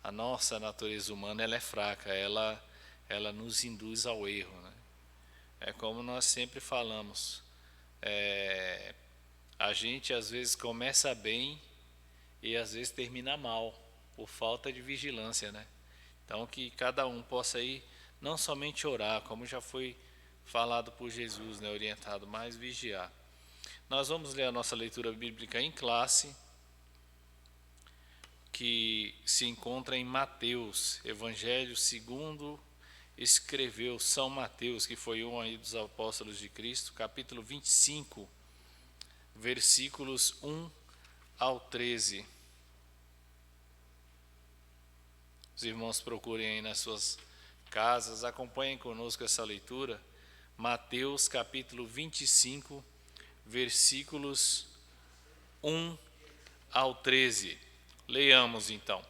a nossa natureza humana ela é fraca, ela nos induz ao erro, né? É como nós sempre falamos, a gente às vezes começa bem e às vezes termina mal, por falta de vigilância, né? Então que cada um possa aí não somente orar, como já foi falado por Jesus, né, orientado, mas vigiar. Nós vamos ler a nossa leitura bíblica em classe, que se encontra em Mateus, Evangelho segundo escreveu São Mateus, que foi um aí dos apóstolos de Cristo, capítulo 25, versículos 1 ao 13. Os irmãos procurem aí nas suas casas, acompanhem conosco essa leitura. Mateus capítulo 25, versículos 1 ao 13. Leiamos então.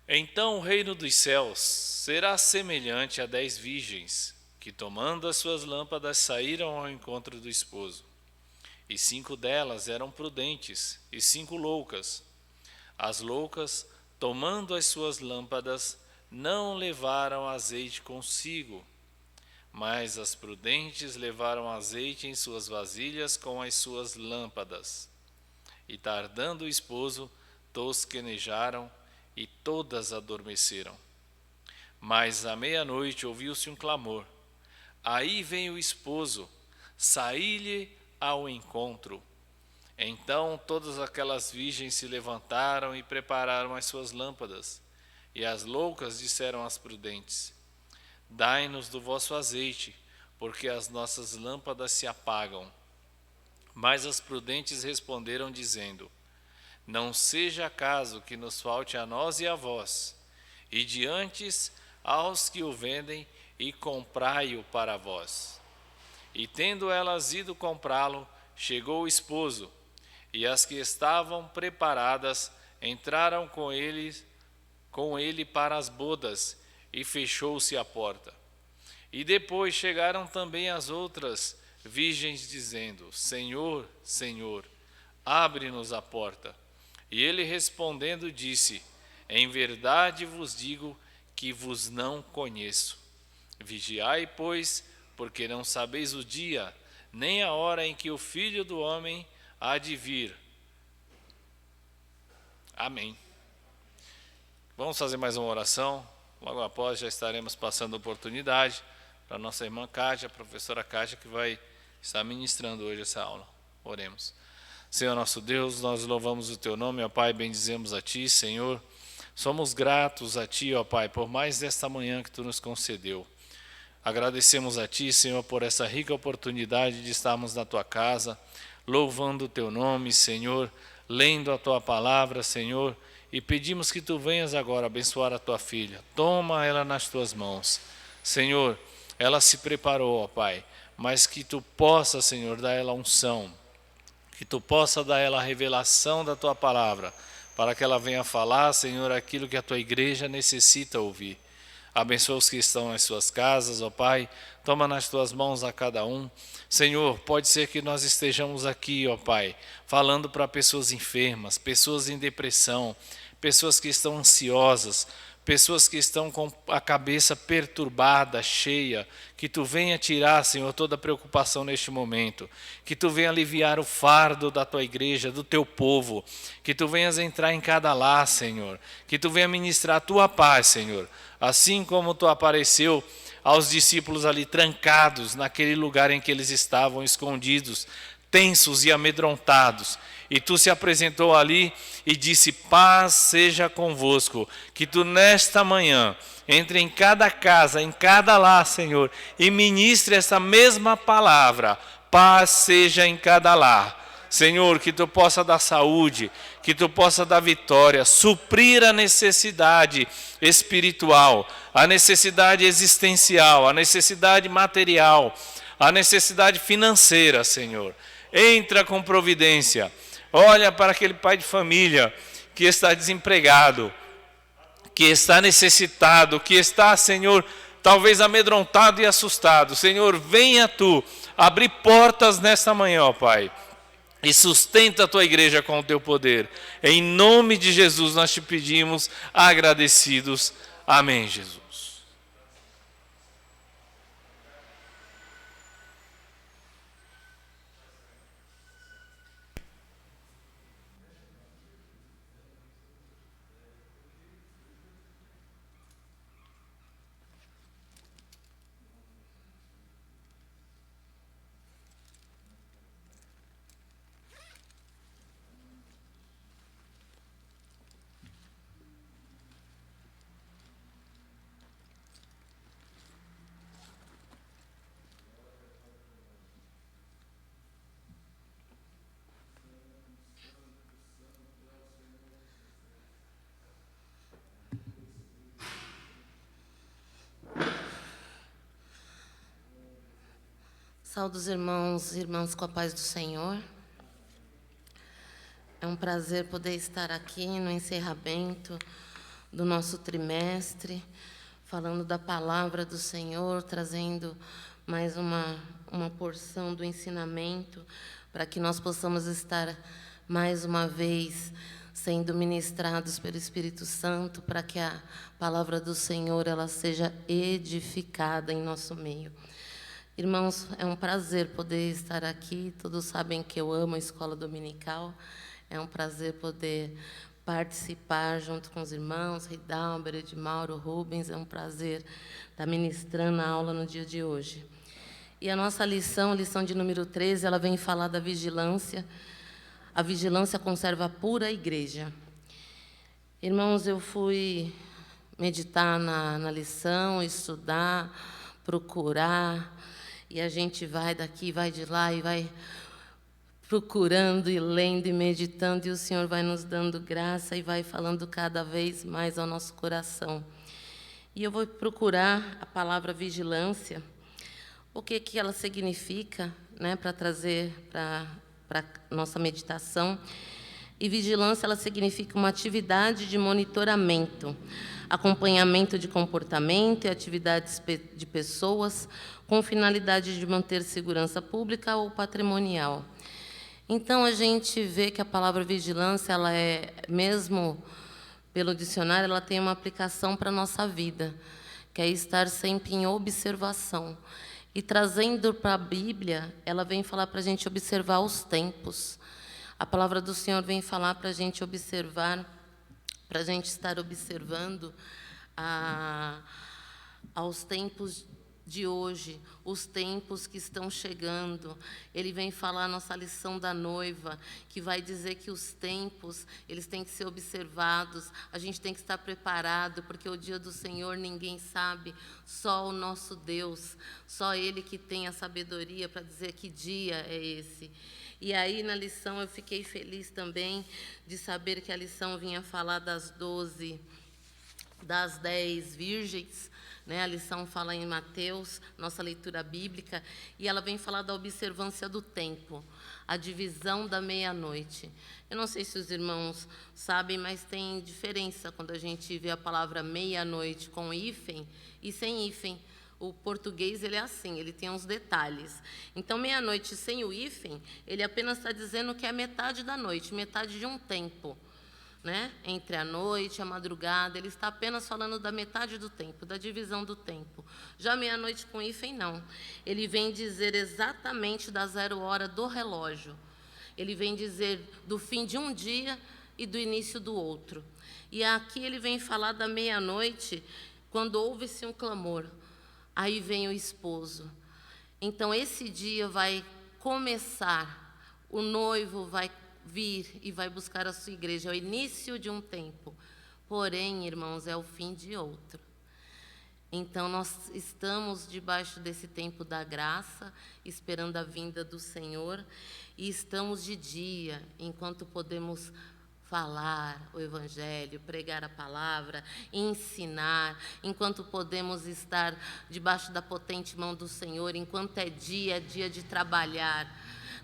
Então o reino dos céus será semelhante a 10 virgens, que tomando as suas lâmpadas saíram ao encontro do esposo. E 5 delas eram prudentes, e 5 loucas. As loucas, tomando as suas lâmpadas, não levaram azeite consigo, mas as prudentes levaram azeite em suas vasilhas com as suas lâmpadas. E tardando o esposo, tosquenejaram e todas adormeceram. Mas à meia-noite ouviu-se um clamor: aí vem o esposo, saí-lhe ao encontro. Então todas aquelas virgens se levantaram e prepararam as suas lâmpadas. E as loucas disseram às prudentes: dai-nos do vosso azeite, porque as nossas lâmpadas se apagam. Mas as prudentes responderam, dizendo: não seja caso que nos falte a nós e a vós, e diante aos que o vendem, e comprai-o para vós. E tendo elas ido comprá-lo, chegou o esposo, e as que estavam preparadas entraram com ele para as bodas, e fechou-se a porta. E depois chegaram também as outras virgens, dizendo: Senhor, Senhor, abre-nos a porta. E ele respondendo disse: em verdade vos digo que vos não conheço. Vigiai, pois, porque não sabeis o dia, nem a hora em que o Filho do Homem há de vir. Amém. Vamos fazer mais uma oração. Logo após já estaremos passando a oportunidade para a nossa irmã Kátia, a professora Kátia, que vai estar ministrando hoje essa aula. Oremos. Senhor nosso Deus, nós louvamos o Teu nome, ó Pai, bendizemos a Ti, Senhor. Somos gratos a Ti, ó Pai, por mais esta manhã que Tu nos concedeu. Agradecemos a Ti, Senhor, por essa rica oportunidade de estarmos na Tua casa, louvando o Teu nome, Senhor, lendo a Tua palavra, Senhor, e pedimos que Tu venhas agora abençoar a Tua filha. Toma ela nas Tuas mãos. Senhor, ela se preparou, ó Pai, mas que Tu possa, Senhor, dar ela unção, que Tu possa dar a ela a revelação da Tua palavra, para que ela venha falar, Senhor, aquilo que a Tua igreja necessita ouvir. Abençoa os que estão nas suas casas, ó Pai, toma nas Tuas mãos a cada um. Senhor, pode ser que nós estejamos aqui, ó Pai, falando para pessoas enfermas, pessoas em depressão, pessoas que estão ansiosas, pessoas que estão com a cabeça perturbada, cheia, que Tu venha tirar, Senhor, toda preocupação neste momento, que Tu venha aliviar o fardo da Tua igreja, do Teu povo, que Tu venhas entrar em cada lar, Senhor, que Tu venha ministrar a Tua paz, Senhor, assim como Tu apareceu aos discípulos ali trancados, naquele lugar em que eles estavam escondidos, tensos e amedrontados, e Tu se apresentou ali e disse: paz seja convosco, que Tu nesta manhã entre em cada casa, em cada lar, Senhor, e ministre essa mesma palavra: paz seja em cada lar. Senhor, que Tu possa dar saúde, que Tu possa dar vitória, suprir a necessidade espiritual, a necessidade existencial, a necessidade material, a necessidade financeira, Senhor. Entra com providência. Olha para aquele pai de família que está desempregado, que está necessitado, que está, Senhor, talvez amedrontado e assustado. Senhor, venha Tu abrir portas nesta manhã, ó Pai. e sustenta a tua igreja com o teu poder. Em nome de Jesus nós te pedimos, agradecidos. Amém, Jesus. Saúdo os irmãos e irmãs com a paz do Senhor. É um prazer poder estar aqui no encerramento do nosso trimestre, falando da palavra do Senhor, trazendo mais uma porção do ensinamento, para que nós possamos estar mais uma vez sendo ministrados pelo Espírito Santo, para que a palavra do Senhor ela seja edificada em nosso meio. Irmãos, é um prazer poder estar aqui. Todos sabem que eu amo a escola dominical. É um prazer poder participar junto com os irmãos, Ridalber, Edmauro, Rubens. É um prazer estar ministrando a aula no dia de hoje. E a nossa lição, a lição de número 13, ela vem falar da vigilância. A vigilância conserva a pura igreja. Irmãos, eu fui meditar na lição, estudar, procurar. E a gente vai daqui, vai de lá e vai procurando e lendo e meditando, e o Senhor vai nos dando graça e vai falando cada vez mais ao nosso coração. E eu vou procurar a palavra vigilância, o que ela significa, né, para trazer para a nossa meditação. E vigilância, ela significa uma atividade de monitoramento, acompanhamento de comportamento e atividades de pessoas com finalidade de manter segurança pública ou patrimonial. Então, a gente vê que a palavra vigilância, ela é, mesmo pelo dicionário, ela tem uma aplicação para a nossa vida, que é estar sempre em observação. E trazendo para a Bíblia, ela vem falar para a gente observar os tempos. A palavra do Senhor vem falar para a gente observar, para a gente estar observando aos tempos de hoje, os tempos que estão chegando. Ele vem falar a nossa lição da noiva, que vai dizer que os tempos, eles têm que ser observados, a gente tem que estar preparado, porque o dia do Senhor ninguém sabe, só o nosso Deus, só Ele que tem a sabedoria para dizer que dia é esse. E aí, na lição, eu fiquei feliz também de saber que a lição vinha falar das 10 virgens, né? A lição fala em Mateus, nossa leitura bíblica, e ela vem falar da observância do tempo, a divisão da meia-noite. Eu não sei se os irmãos sabem, mas tem diferença quando a gente vê a palavra meia-noite com hífen e sem hífen. O português, ele é assim, ele tem uns detalhes. Então, meia-noite sem o hífen, ele apenas está dizendo que é metade da noite, metade de um tempo, né? Entre a noite e a madrugada, ele está apenas falando da metade do tempo, da divisão do tempo. Já meia-noite com hífen, não. Ele vem dizer exatamente da 0 hora do relógio. Ele vem dizer do fim de um dia e do início do outro. E aqui ele vem falar da meia-noite, quando ouve-se um clamor. Aí vem o esposo. Então, esse dia vai começar, o noivo vai vir e vai buscar a sua igreja. É o início de um tempo. Porém, irmãos, é o fim de outro. Então, nós estamos debaixo desse tempo da graça, esperando a vinda do Senhor, e estamos de dia, enquanto podemos falar o Evangelho, pregar a palavra, ensinar, enquanto podemos estar debaixo da potente mão do Senhor, enquanto é dia de trabalhar.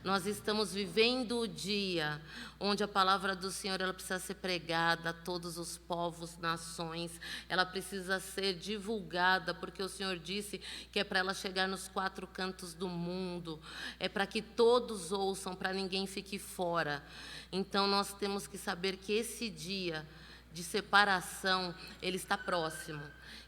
Nós estamos vivendo o dia onde a palavra do Senhor ela precisa ser pregada a todos os povos, nações. Ela precisa ser divulgada, porque o Senhor disse que é para ela chegar nos 4 cantos do mundo. É para que todos ouçam, para ninguém fique fora. Então, nós temos que saber que esse dia de separação, ele está próximo.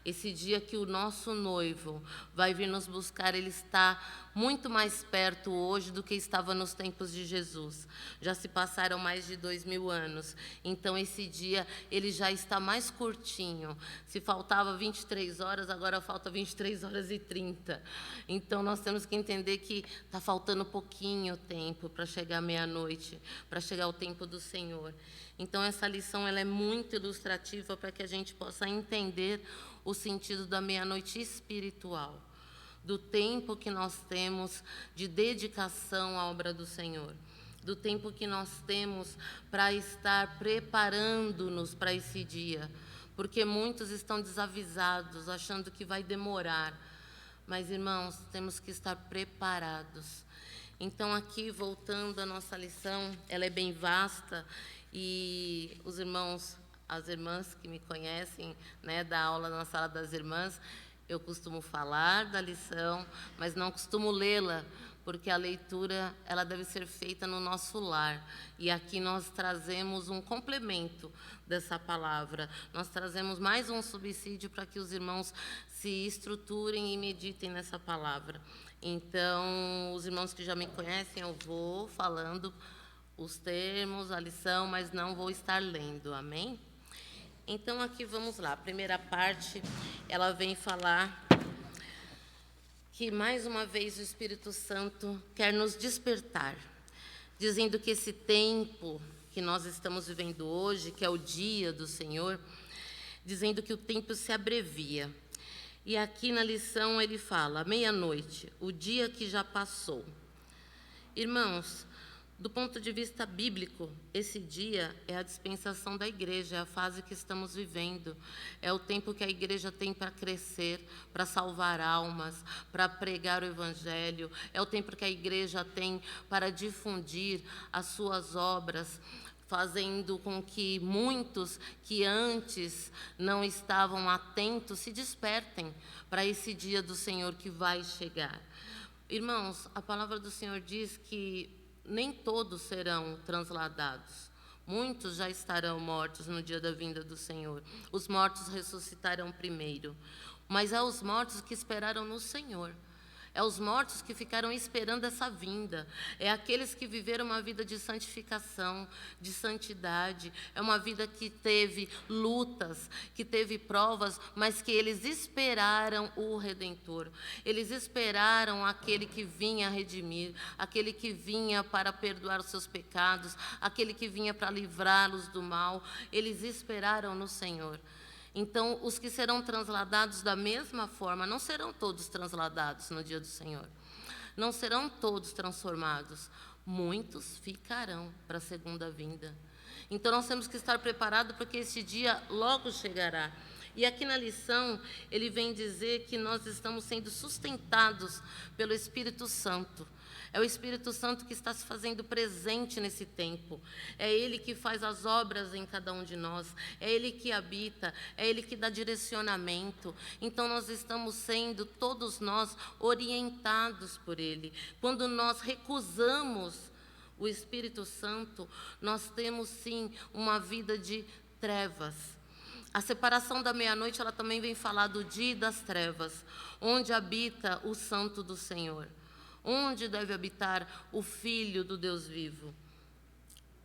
Esse dia que o nosso noivo vai vir nos buscar, ele está muito mais perto hoje do que estava nos tempos de Jesus. Já se passaram mais de 2000 anos. Então, esse dia, ele já está mais curtinho. Se faltava 23 horas, agora falta 23 horas e 30. Então, nós temos que entender que está faltando pouquinho tempo para chegar meia-noite, para chegar o tempo do Senhor. Então, essa lição ela é muito ilustrativa para que a gente possa entender o sentido da meia-noite espiritual, do tempo que nós temos de dedicação à obra do Senhor, do tempo que nós temos para estar preparando-nos para esse dia, porque muitos estão desavisados, achando que vai demorar, mas, irmãos, temos que estar preparados. Então, aqui, voltando à nossa lição, ela é bem vasta, e os irmãos, as irmãs que me conhecem, né, da aula na sala das irmãs, eu costumo falar da lição, mas não costumo lê-la, porque a leitura ela deve ser feita no nosso lar. E aqui nós trazemos um complemento dessa palavra. Nós trazemos mais um subsídio para que os irmãos se estruturem e meditem nessa palavra. Então, os irmãos que já me conhecem, eu vou falando os termos, a lição, mas não vou estar lendo, amém? Então, aqui vamos lá. A primeira parte, ela vem falar que, mais uma vez, o Espírito Santo quer nos despertar, dizendo que esse tempo que nós estamos vivendo hoje, que é o dia do Senhor, dizendo que o tempo se abrevia. E aqui na lição ele fala, meia-noite, o dia que já passou. Irmãos, do ponto de vista bíblico, esse dia é a dispensação da igreja, é a fase que estamos vivendo. É o tempo que a igreja tem para crescer, para salvar almas, para pregar o evangelho. É o tempo que a igreja tem para difundir as suas obras, fazendo com que muitos que antes não estavam atentos se despertem para esse dia do Senhor que vai chegar. Irmãos, a palavra do Senhor diz que nem todos serão transladados. Muitos já estarão mortos no dia da vinda do Senhor. Os mortos ressuscitarão primeiro. Mas é os mortos que esperaram no Senhor. É os mortos que ficaram esperando essa vinda. É aqueles que viveram uma vida de santificação, de santidade. É uma vida que teve lutas, que teve provas, mas que eles esperaram o Redentor. Eles esperaram aquele que vinha redimir, aquele que vinha para perdoar os seus pecados, aquele que vinha para livrá-los do mal. Eles esperaram no Senhor. Então, os que serão transladados da mesma forma, não serão todos transladados no dia do Senhor. Não serão todos transformados. Muitos ficarão para a segunda vinda. Então, nós temos que estar preparados porque esse dia logo chegará. E aqui na lição, ele vem dizer que nós estamos sendo sustentados pelo Espírito Santo. É o Espírito Santo que está se fazendo presente nesse tempo. É Ele que faz as obras em cada um de nós. É Ele que habita. É Ele que dá direcionamento. Então, nós estamos sendo, todos nós, orientados por Ele. Quando nós recusamos o Espírito Santo, nós temos, sim, uma vida de trevas. A separação da meia-noite, ela também vem falar do dia e das trevas, onde habita o Santo do Senhor. Onde deve habitar o Filho do Deus vivo?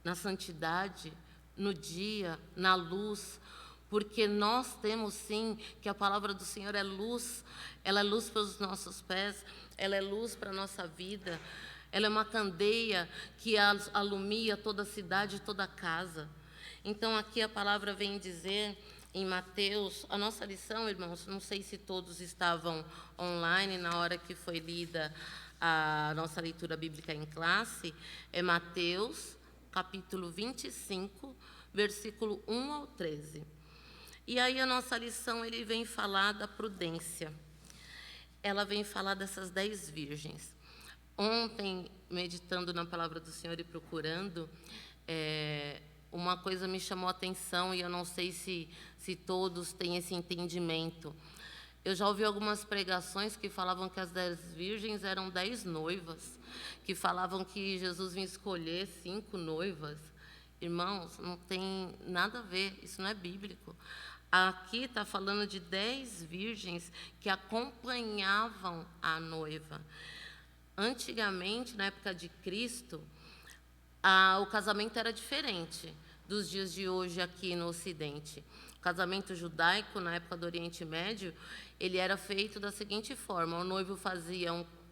Na santidade, no dia, na luz, porque nós temos sim que a palavra do Senhor é luz, ela é luz para os nossos pés, ela é luz para a nossa vida, ela é uma candeia que alumia toda a cidade, toda a casa. Então aqui a palavra vem dizer em Mateus, a nossa lição, irmãos, não sei se todos estavam online na hora que foi lida a nossa leitura bíblica em classe, é Mateus, capítulo 25, versículo 1 ao 13. E aí a nossa lição, ele vem falar da prudência. Ela vem falar dessas 10 virgens. Ontem, meditando na palavra do Senhor e procurando, uma coisa me chamou a atenção e eu não sei se todos têm esse entendimento. Eu já ouvi algumas pregações que falavam que as 10 virgens eram 10 noivas, que falavam que Jesus vinha escolher 5 noivas. Irmãos, não tem nada a ver, isso não é bíblico. Aqui está falando de 10 virgens que acompanhavam a noiva. Antigamente, na época de Cristo, o casamento era diferente dos dias de hoje aqui no Ocidente. O casamento judaico, na época do Oriente Médio, ele era feito da seguinte forma: o noivo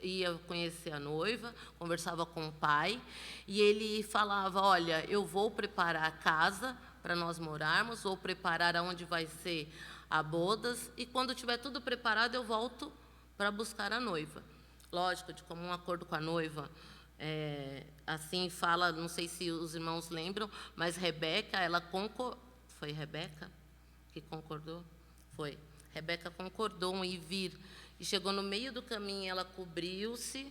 ia conhecer a noiva, conversava com o pai, e ele falava: olha, eu vou preparar a casa para nós morarmos, vou preparar aonde vai ser a bodas, e quando tiver tudo preparado, eu volto para buscar a noiva. Lógico, de comum acordo com a noiva, assim fala, não sei se os irmãos lembram, mas Rebeca, foi Rebeca que concordou? Foi. Rebeca concordou em vir, e chegou no meio do caminho, ela cobriu-se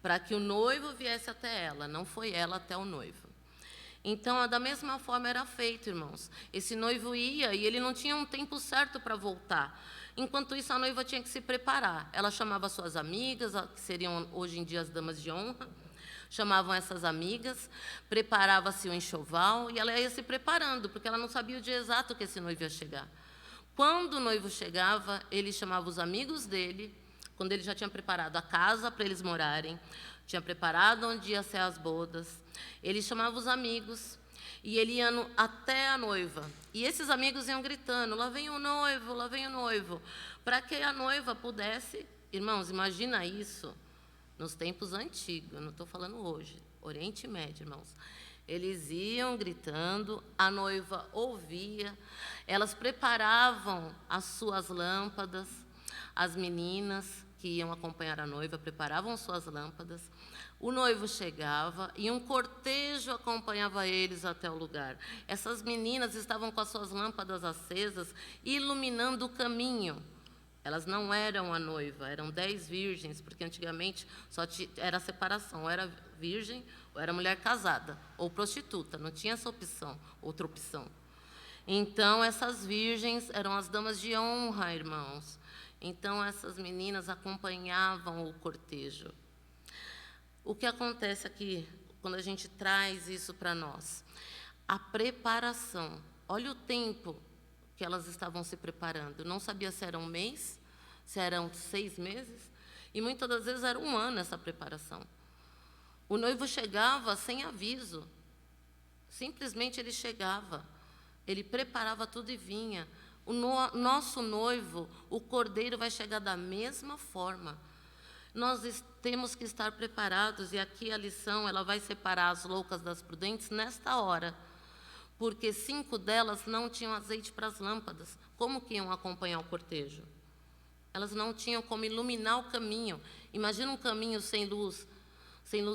para que o noivo viesse até ela, não foi ela até o noivo. Então, da mesma forma era feito, irmãos. Esse noivo ia e ele não tinha um tempo certo para voltar. Enquanto isso, a noiva tinha que se preparar. Ela chamava suas amigas, que seriam hoje em dia as damas de honra, chamavam essas amigas, preparava-se o enxoval e ela ia se preparando, porque ela não sabia o dia exato que esse noivo ia chegar. Quando o noivo chegava, ele chamava os amigos dele, quando ele já tinha preparado a casa para eles morarem, tinha preparado onde ia ser as bodas, ele chamava os amigos e ele ia até a noiva. E esses amigos iam gritando: lá vem o noivo, para que a noiva pudesse... Irmãos, imagina isso nos tempos antigos, não estou falando hoje, Oriente Médio, irmãos. Eles iam gritando, a noiva ouvia, elas preparavam as suas lâmpadas, as meninas que iam acompanhar a noiva preparavam suas lâmpadas, o noivo chegava e um cortejo acompanhava eles até o lugar. Essas meninas estavam com as suas lâmpadas acesas, iluminando o caminho. Elas não eram a noiva, eram 10 virgens, porque antigamente era separação, ou era virgem, ou era mulher casada, ou prostituta, não tinha essa opção, outra opção. Então, essas virgens eram as damas de honra, irmãos. Então, essas meninas acompanhavam o cortejo. O que acontece aqui, quando a gente traz isso para nós? A preparação. Olha o tempo que elas estavam se preparando. Não sabia se era um mês, se eram 6 meses, e muitas das vezes era 1 ano essa preparação. O noivo chegava sem aviso. Simplesmente ele chegava. Ele preparava tudo e vinha. O nosso noivo, o cordeiro, vai chegar da mesma forma. Nós temos que estar preparados, e aqui a lição, ela vai separar as loucas das prudentes nesta hora, porque 5 delas não tinham azeite para as lâmpadas. Como que iam acompanhar o cortejo? Elas não tinham como iluminar o caminho. Imagina um caminho sem luz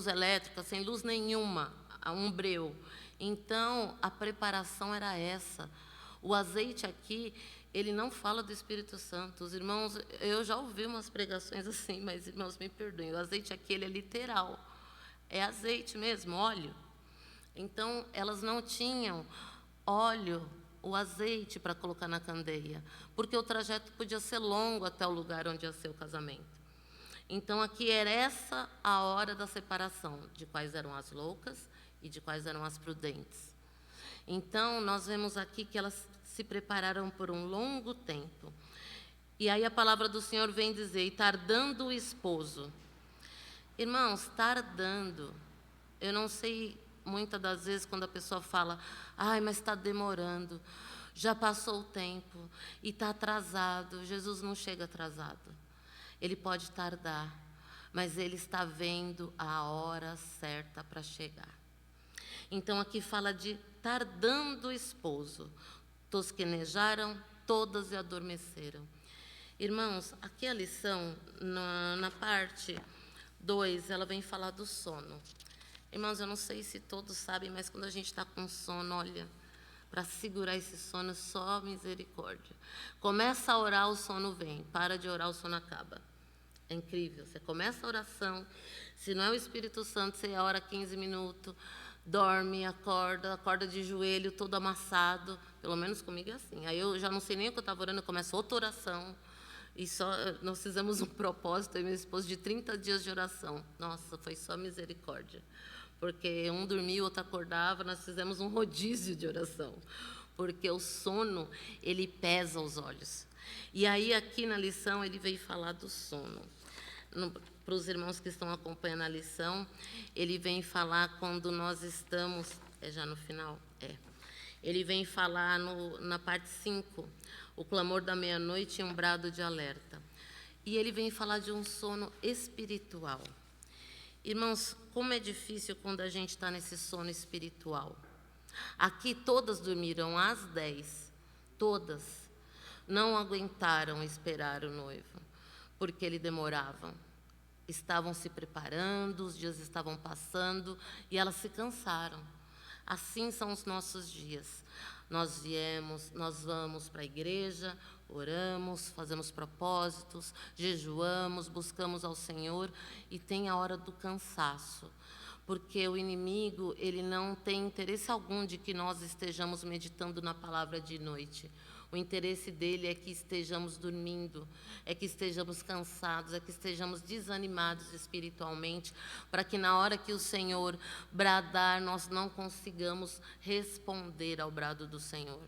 elétrica, sem luz nenhuma, um breu. Então, a preparação era essa. O azeite aqui, ele não fala do Espírito Santo. Os irmãos, eu já ouvi umas pregações assim, mas irmãos, me perdoem, o azeite aqui, ele é literal. É azeite mesmo, óleo. Então, elas não tinham óleo, o azeite para colocar na candeia, porque o trajeto podia ser longo até o lugar onde ia ser o casamento. Então, aqui era essa a hora da separação, de quais eram as loucas e de quais eram as prudentes. Então, nós vemos aqui que elas se prepararam por um longo tempo. E aí a palavra do Senhor vem dizer: e tardando o esposo. Irmãos, tardando, eu não sei, muitas das vezes quando a pessoa fala: ai, mas está demorando, já passou o tempo e está atrasado. Jesus não chega atrasado. Ele pode tardar, mas Ele está vendo a hora certa para chegar. Então, aqui fala de tardando o esposo. Tosquenejaram todas e adormeceram. Irmãos, aqui a lição, na parte 2, ela vem falar do sono. Irmãos, eu não sei se todos sabem, mas quando a gente está com sono, olha, para segurar esse sono, só misericórdia. Começa a orar, o sono vem. Para de orar, o sono acaba. É incrível. Você começa a oração, se não é o Espírito Santo, você ora 15 minutos, dorme, acorda de joelho, todo amassado. Pelo menos comigo é assim. Aí eu já não sei nem o que eu estava orando, eu começo outra oração. E só nós fizemos um propósito, eu e meu esposo, de 30 dias de oração. Nossa, foi só misericórdia. Porque um dormia, o outro acordava, nós fizemos um rodízio de oração. Porque o sono, ele pesa os olhos. E aí, aqui na lição, ele veio falar do sono. Para os irmãos que estão acompanhando a lição, ele vem falar quando nós estamos... É já no final? É. Ele vem falar na parte 5, o clamor da meia-noite e um brado de alerta. E ele vem falar de um sono espiritual. Irmãos, como é difícil quando a gente está nesse sono espiritual. Aqui todas dormiram às 10, todas. Não aguentaram esperar o noivo, porque ele demorava. Estavam se preparando, os dias estavam passando e elas se cansaram. Assim são os nossos dias. Nós vamos para a igreja, oramos, fazemos propósitos, jejuamos, buscamos ao Senhor e tem a hora do cansaço. Porque o inimigo, ele não tem interesse algum de que nós estejamos meditando na palavra de noite. O interesse dele é que estejamos dormindo, é que estejamos cansados, é que estejamos desanimados espiritualmente, para que na hora que o Senhor bradar, nós não consigamos responder ao brado do Senhor.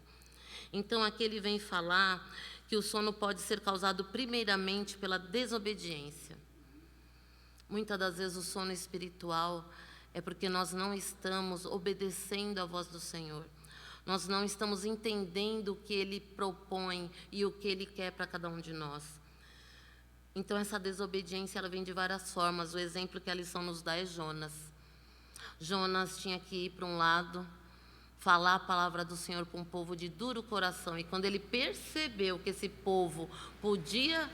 Então, aqui ele vem falar que o sono pode ser causado primeiramente pela desobediência. Muitas das vezes o sono espiritual é porque nós não estamos obedecendo à voz do Senhor. Nós não estamos entendendo o que Ele propõe e o que Ele quer para cada um de nós. Então, essa desobediência, ela vem de várias formas. O exemplo que a lição nos dá é Jonas. Jonas tinha que ir para um lado, falar a palavra do Senhor para um povo de duro coração. E quando ele percebeu que esse povo podia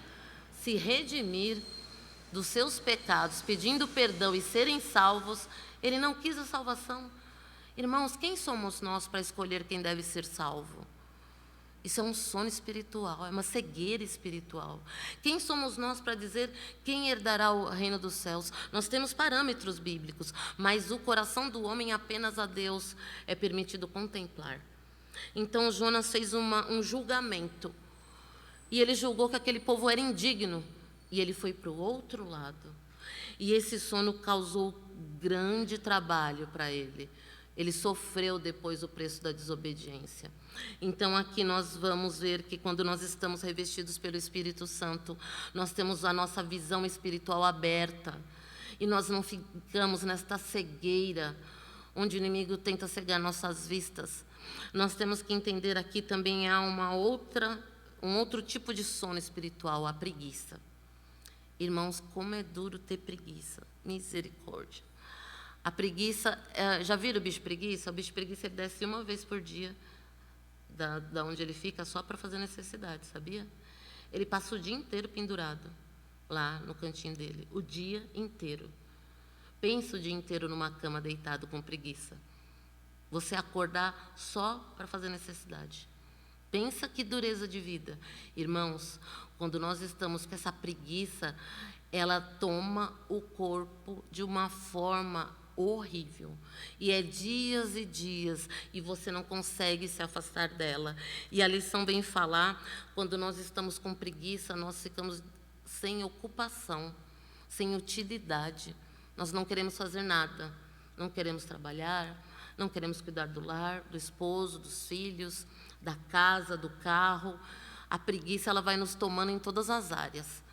se redimir dos seus pecados, pedindo perdão e serem salvos, ele não quis a salvação. Irmãos, quem somos nós para escolher quem deve ser salvo? Isso é um sono espiritual, é uma cegueira espiritual. Quem somos nós para dizer quem herdará o reino dos céus? Nós temos parâmetros bíblicos, mas o coração do homem apenas a Deus é permitido contemplar. Então Jonas fez um julgamento, e ele julgou que aquele povo era indigno, e ele foi para o outro lado. E esse sono causou grande trabalho para ele. Ele sofreu depois o preço da desobediência. Então, aqui nós vamos ver que quando nós estamos revestidos pelo Espírito Santo, nós temos a nossa visão espiritual aberta. E nós não ficamos nesta cegueira, onde o inimigo tenta cegar nossas vistas. Nós temos que entender aqui também há um outro tipo de sono espiritual, a preguiça. Irmãos, como é duro ter preguiça. Misericórdia. A preguiça, já viram o bicho preguiça? O bicho preguiça, ele desce uma vez por dia da onde ele fica só para fazer necessidade, sabia? Ele passa o dia inteiro pendurado lá no cantinho dele, o dia inteiro. Pensa o dia inteiro numa cama deitado com preguiça. Você acordar só para fazer necessidade. Pensa que dureza de vida. Irmãos, quando nós estamos com essa preguiça, ela toma o corpo de uma forma horrível. E é dias e dias, e você não consegue se afastar dela. E a lição vem falar, quando nós estamos com preguiça, nós ficamos sem ocupação, sem utilidade. Nós não queremos fazer nada, não queremos trabalhar, não queremos cuidar do lar, do esposo, dos filhos, da casa, do carro. A preguiça, ela vai nos tomando em todas as áreas.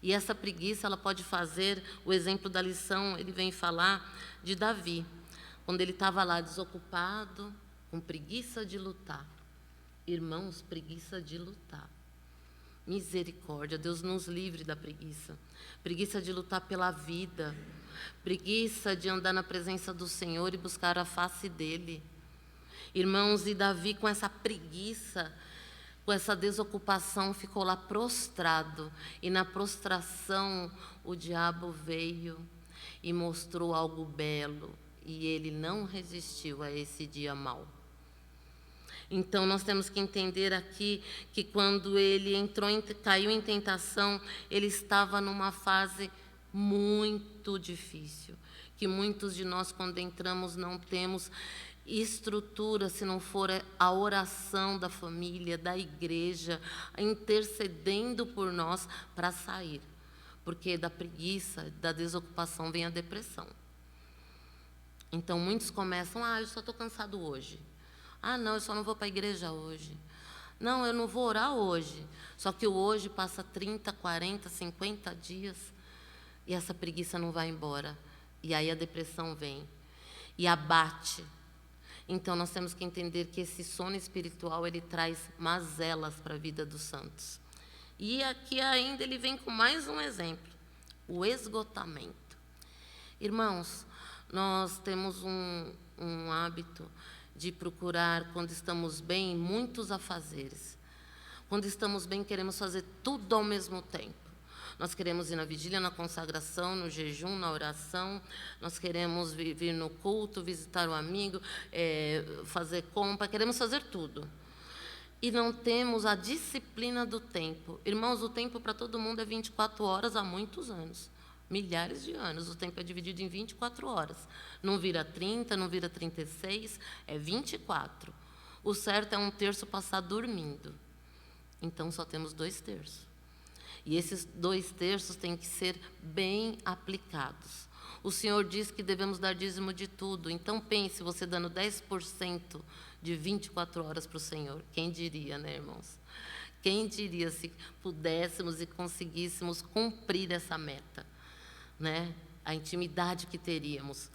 E essa preguiça, ela pode fazer, o exemplo da lição, ele vem falar de Davi, quando ele estava lá desocupado, com preguiça de lutar. Irmãos, preguiça de lutar. Misericórdia, Deus nos livre da preguiça. Preguiça de lutar pela vida. Preguiça de andar na presença do Senhor e buscar a face dEle. Irmãos, e Davi com essa preguiça, com essa desocupação, ficou lá prostrado. E na prostração, o diabo veio e mostrou algo belo. E ele não resistiu a esse dia mau. Então, nós temos que entender aqui que quando ele caiu em tentação, ele estava numa fase muito difícil, que muitos de nós, quando entramos, não temos estrutura se não for a oração da família, da igreja, intercedendo por nós para sair. Porque da preguiça, da desocupação vem a depressão. Então, muitos começam, eu só estou cansado hoje. Não, eu só não vou para a igreja hoje. Não, eu não vou orar hoje. Só que o hoje passa 30, 40, 50 dias e essa preguiça não vai embora. E aí a depressão vem e abate. Então, nós temos que entender que esse sono espiritual, ele traz mazelas para a vida dos santos. E aqui ainda ele vem com mais um exemplo, o esgotamento. Irmãos, nós temos um hábito de procurar, quando estamos bem, muitos afazeres. Quando estamos bem, queremos fazer tudo ao mesmo tempo. Nós queremos ir na vigília, na consagração, no jejum, na oração. Nós queremos vir no culto, visitar o amigo, fazer compra. Queremos fazer tudo. E não temos a disciplina do tempo. Irmãos, o tempo para todo mundo é 24 horas há muitos anos. Milhares de anos. O tempo é dividido em 24 horas. Não vira 30, não vira 36, é 24. O certo é 1/3 passar dormindo. Então, só temos 2/3. E esses 2/3 têm que ser bem aplicados. O Senhor diz que devemos dar dízimo de tudo. Então, pense, você dando 10% de 24 horas para o Senhor. Quem diria, né, irmãos? Quem diria se pudéssemos e conseguíssemos cumprir essa meta, né? A intimidade que teríamos.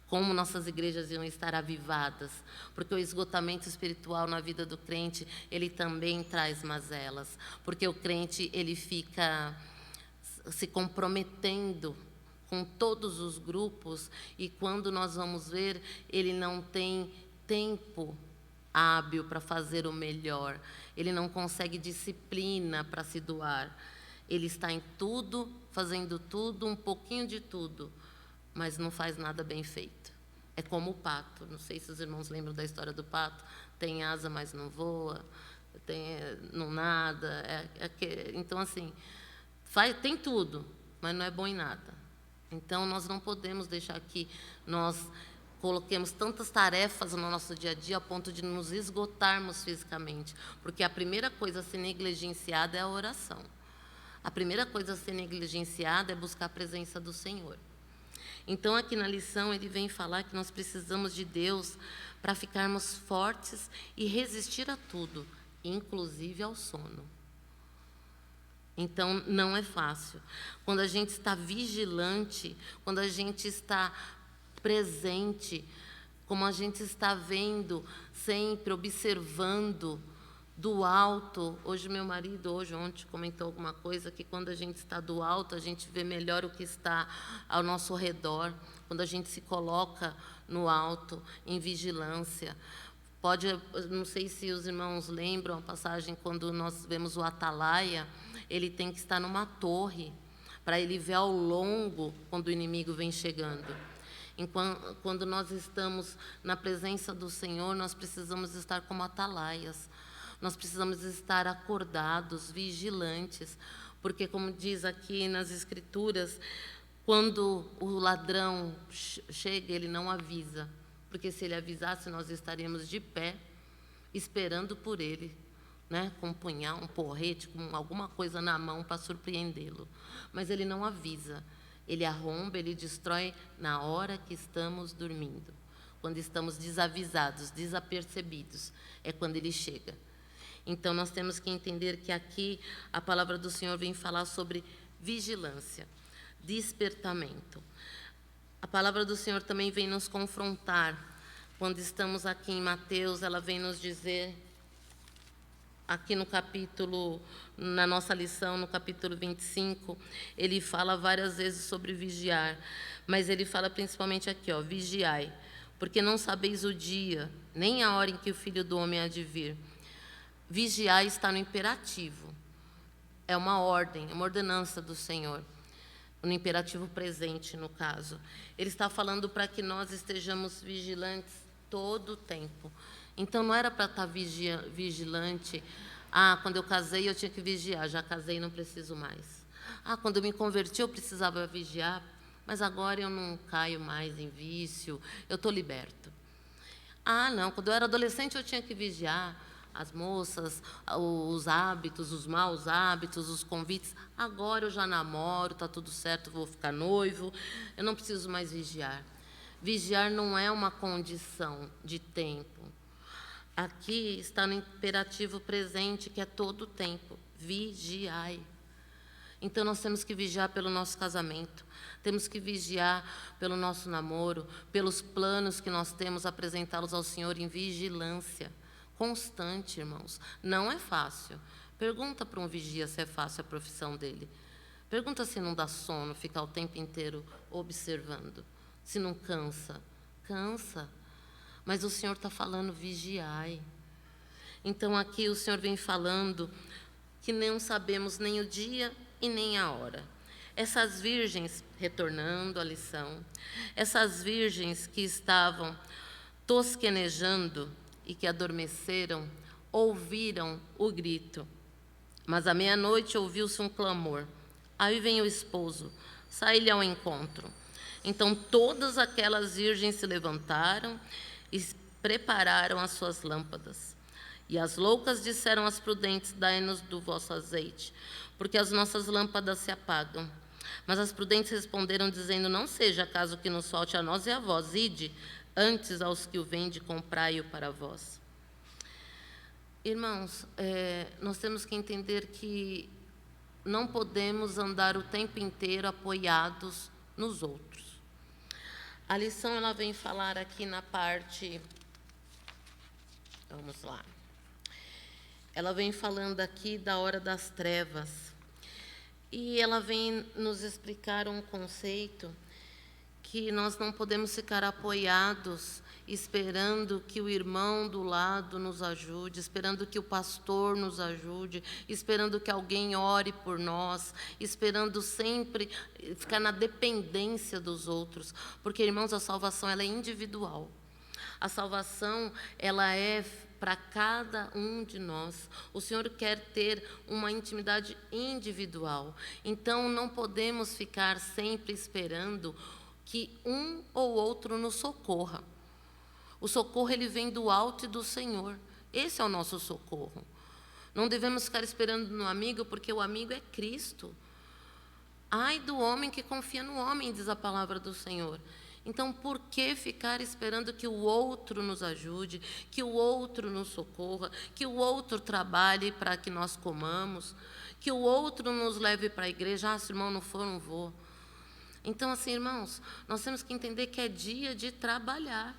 Como nossas igrejas iam estar avivadas, porque o esgotamento espiritual na vida do crente, ele também traz mazelas, porque o crente, ele fica se comprometendo com todos os grupos, e quando nós vamos ver, ele não tem tempo hábil para fazer o melhor, ele não consegue disciplina para se doar, ele está em tudo, fazendo tudo, um pouquinho de tudo, mas não faz nada bem feito. É como o pato. Não sei se os irmãos lembram da história do pato. Tem asa, mas não voa. Não nada. Então, assim, tem tudo, mas não é bom em nada. Então, nós não podemos deixar que nós coloquemos tantas tarefas no nosso dia a dia a ponto de nos esgotarmos fisicamente. Porque a primeira coisa a ser negligenciada é a oração. A primeira coisa a ser negligenciada é buscar a presença do Senhor. Então, aqui na lição, ele vem falar que nós precisamos de Deus para ficarmos fortes e resistir a tudo, inclusive ao sono. Então, não é fácil. Quando a gente está vigilante, quando a gente está presente, como a gente está vendo, sempre observando do alto. Ontem comentou alguma coisa, que quando a gente está do alto, a gente vê melhor o que está ao nosso redor, quando a gente se coloca no alto, em vigilância. Não sei se os irmãos lembram a passagem, quando nós vemos o atalaia, ele tem que estar numa torre, para ele ver ao longo, quando o inimigo vem chegando. Quando nós estamos na presença do Senhor, nós precisamos estar como atalaias. Nós precisamos estar acordados, vigilantes, porque, como diz aqui nas Escrituras, quando o ladrão chega, ele não avisa, porque se ele avisasse, nós estaríamos de pé, esperando por ele, né, com um punhal, um porrete, com alguma coisa na mão para surpreendê-lo. Mas ele não avisa, ele arromba, ele destrói na hora que estamos dormindo. Quando estamos desavisados, desapercebidos, é quando ele chega. Então, nós temos que entender que aqui a palavra do Senhor vem falar sobre vigilância, despertamento. A palavra do Senhor também vem nos confrontar. Quando estamos aqui em Mateus, ela vem nos dizer, aqui no capítulo, na nossa lição, no capítulo 25, ele fala várias vezes sobre vigiar, mas ele fala principalmente aqui, vigiai, porque não sabeis o dia, nem a hora em que o Filho do Homem há de vir. Vigiar está no imperativo. É uma ordem, uma ordenança do Senhor. No imperativo presente, no caso. Ele está falando para que nós estejamos vigilantes todo o tempo. Então, não era para estar vigilante. Quando eu casei, eu tinha que vigiar. Já casei, não preciso mais. Quando eu me converti, eu precisava vigiar, mas agora eu não caio mais em vício, eu estou liberto. Não, quando eu era adolescente, eu tinha que vigiar as moças, os hábitos, os maus hábitos, os convites. Agora eu já namoro, está tudo certo, vou ficar noivo, eu não preciso mais vigiar. Vigiar não é uma condição de tempo. Aqui está no imperativo presente, que é todo o tempo. Vigiai. Então, nós temos que vigiar pelo nosso casamento, temos que vigiar pelo nosso namoro, pelos planos que nós temos, apresentá-los ao Senhor em vigilância constante, irmãos. Não é fácil. Pergunta para um vigia se é fácil a profissão dele. Pergunta se não dá sono, ficar o tempo inteiro observando. Se não cansa. Cansa. Mas o Senhor está falando, vigiai. Então, aqui o Senhor vem falando que não sabemos nem o dia e nem a hora. Essas virgens, retornando à lição, essas virgens que estavam tosquenejando e que adormeceram, ouviram o grito. Mas à meia-noite ouviu-se um clamor. Aí vem o esposo, sai-lhe ao encontro. Então todas aquelas virgens se levantaram e prepararam as suas lâmpadas. E as loucas disseram às prudentes, dai-nos do vosso azeite, porque as nossas lâmpadas se apagam. Mas as prudentes responderam, dizendo, não seja acaso que nos falte a nós e a vós, ide, antes aos que o vende, comprai-o para vós. Irmãos, nós temos que entender que não podemos andar o tempo inteiro apoiados nos outros. A lição ela vem falar aqui na parte... Vamos lá. Ela vem falando aqui da hora das trevas. E ela vem nos explicar um conceito que nós não podemos ficar apoiados, esperando que o irmão do lado nos ajude, esperando que o pastor nos ajude, esperando que alguém ore por nós, esperando sempre ficar na dependência dos outros. Porque, irmãos, a salvação ela é individual. A salvação ela é para cada um de nós. O Senhor quer ter uma intimidade individual. Então, não podemos ficar sempre esperando que um ou outro nos socorra. O socorro ele vem do alto e do Senhor. Esse é o nosso socorro. Não devemos ficar esperando no amigo, porque o amigo é Cristo. Ai do homem que confia no homem, diz a palavra do Senhor. Então, por que ficar esperando que o outro nos ajude, que o outro nos socorra, que o outro trabalhe para que nós comamos, que o outro nos leve para a igreja? Se o irmão não for, não vou. Então, assim, irmãos, nós temos que entender que é dia de trabalhar,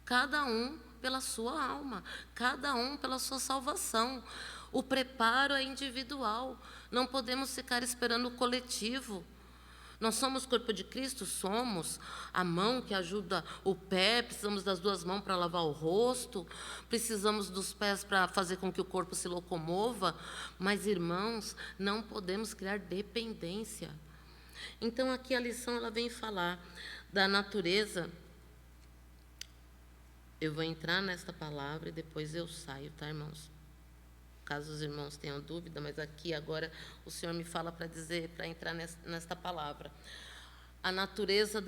cada um pela sua alma, cada um pela sua salvação. O preparo é individual, não podemos ficar esperando o coletivo. Nós somos corpo de Cristo, somos a mão que ajuda o pé, precisamos das duas mãos para lavar o rosto, precisamos dos pés para fazer com que o corpo se locomova, mas, irmãos, não podemos criar dependência. Então, aqui a lição ela vem falar da natureza. Eu vou entrar nesta palavra e depois eu saio, tá, irmãos? Caso os irmãos tenham dúvida, mas aqui agora o Senhor me fala para dizer, para entrar nesta palavra. A natureza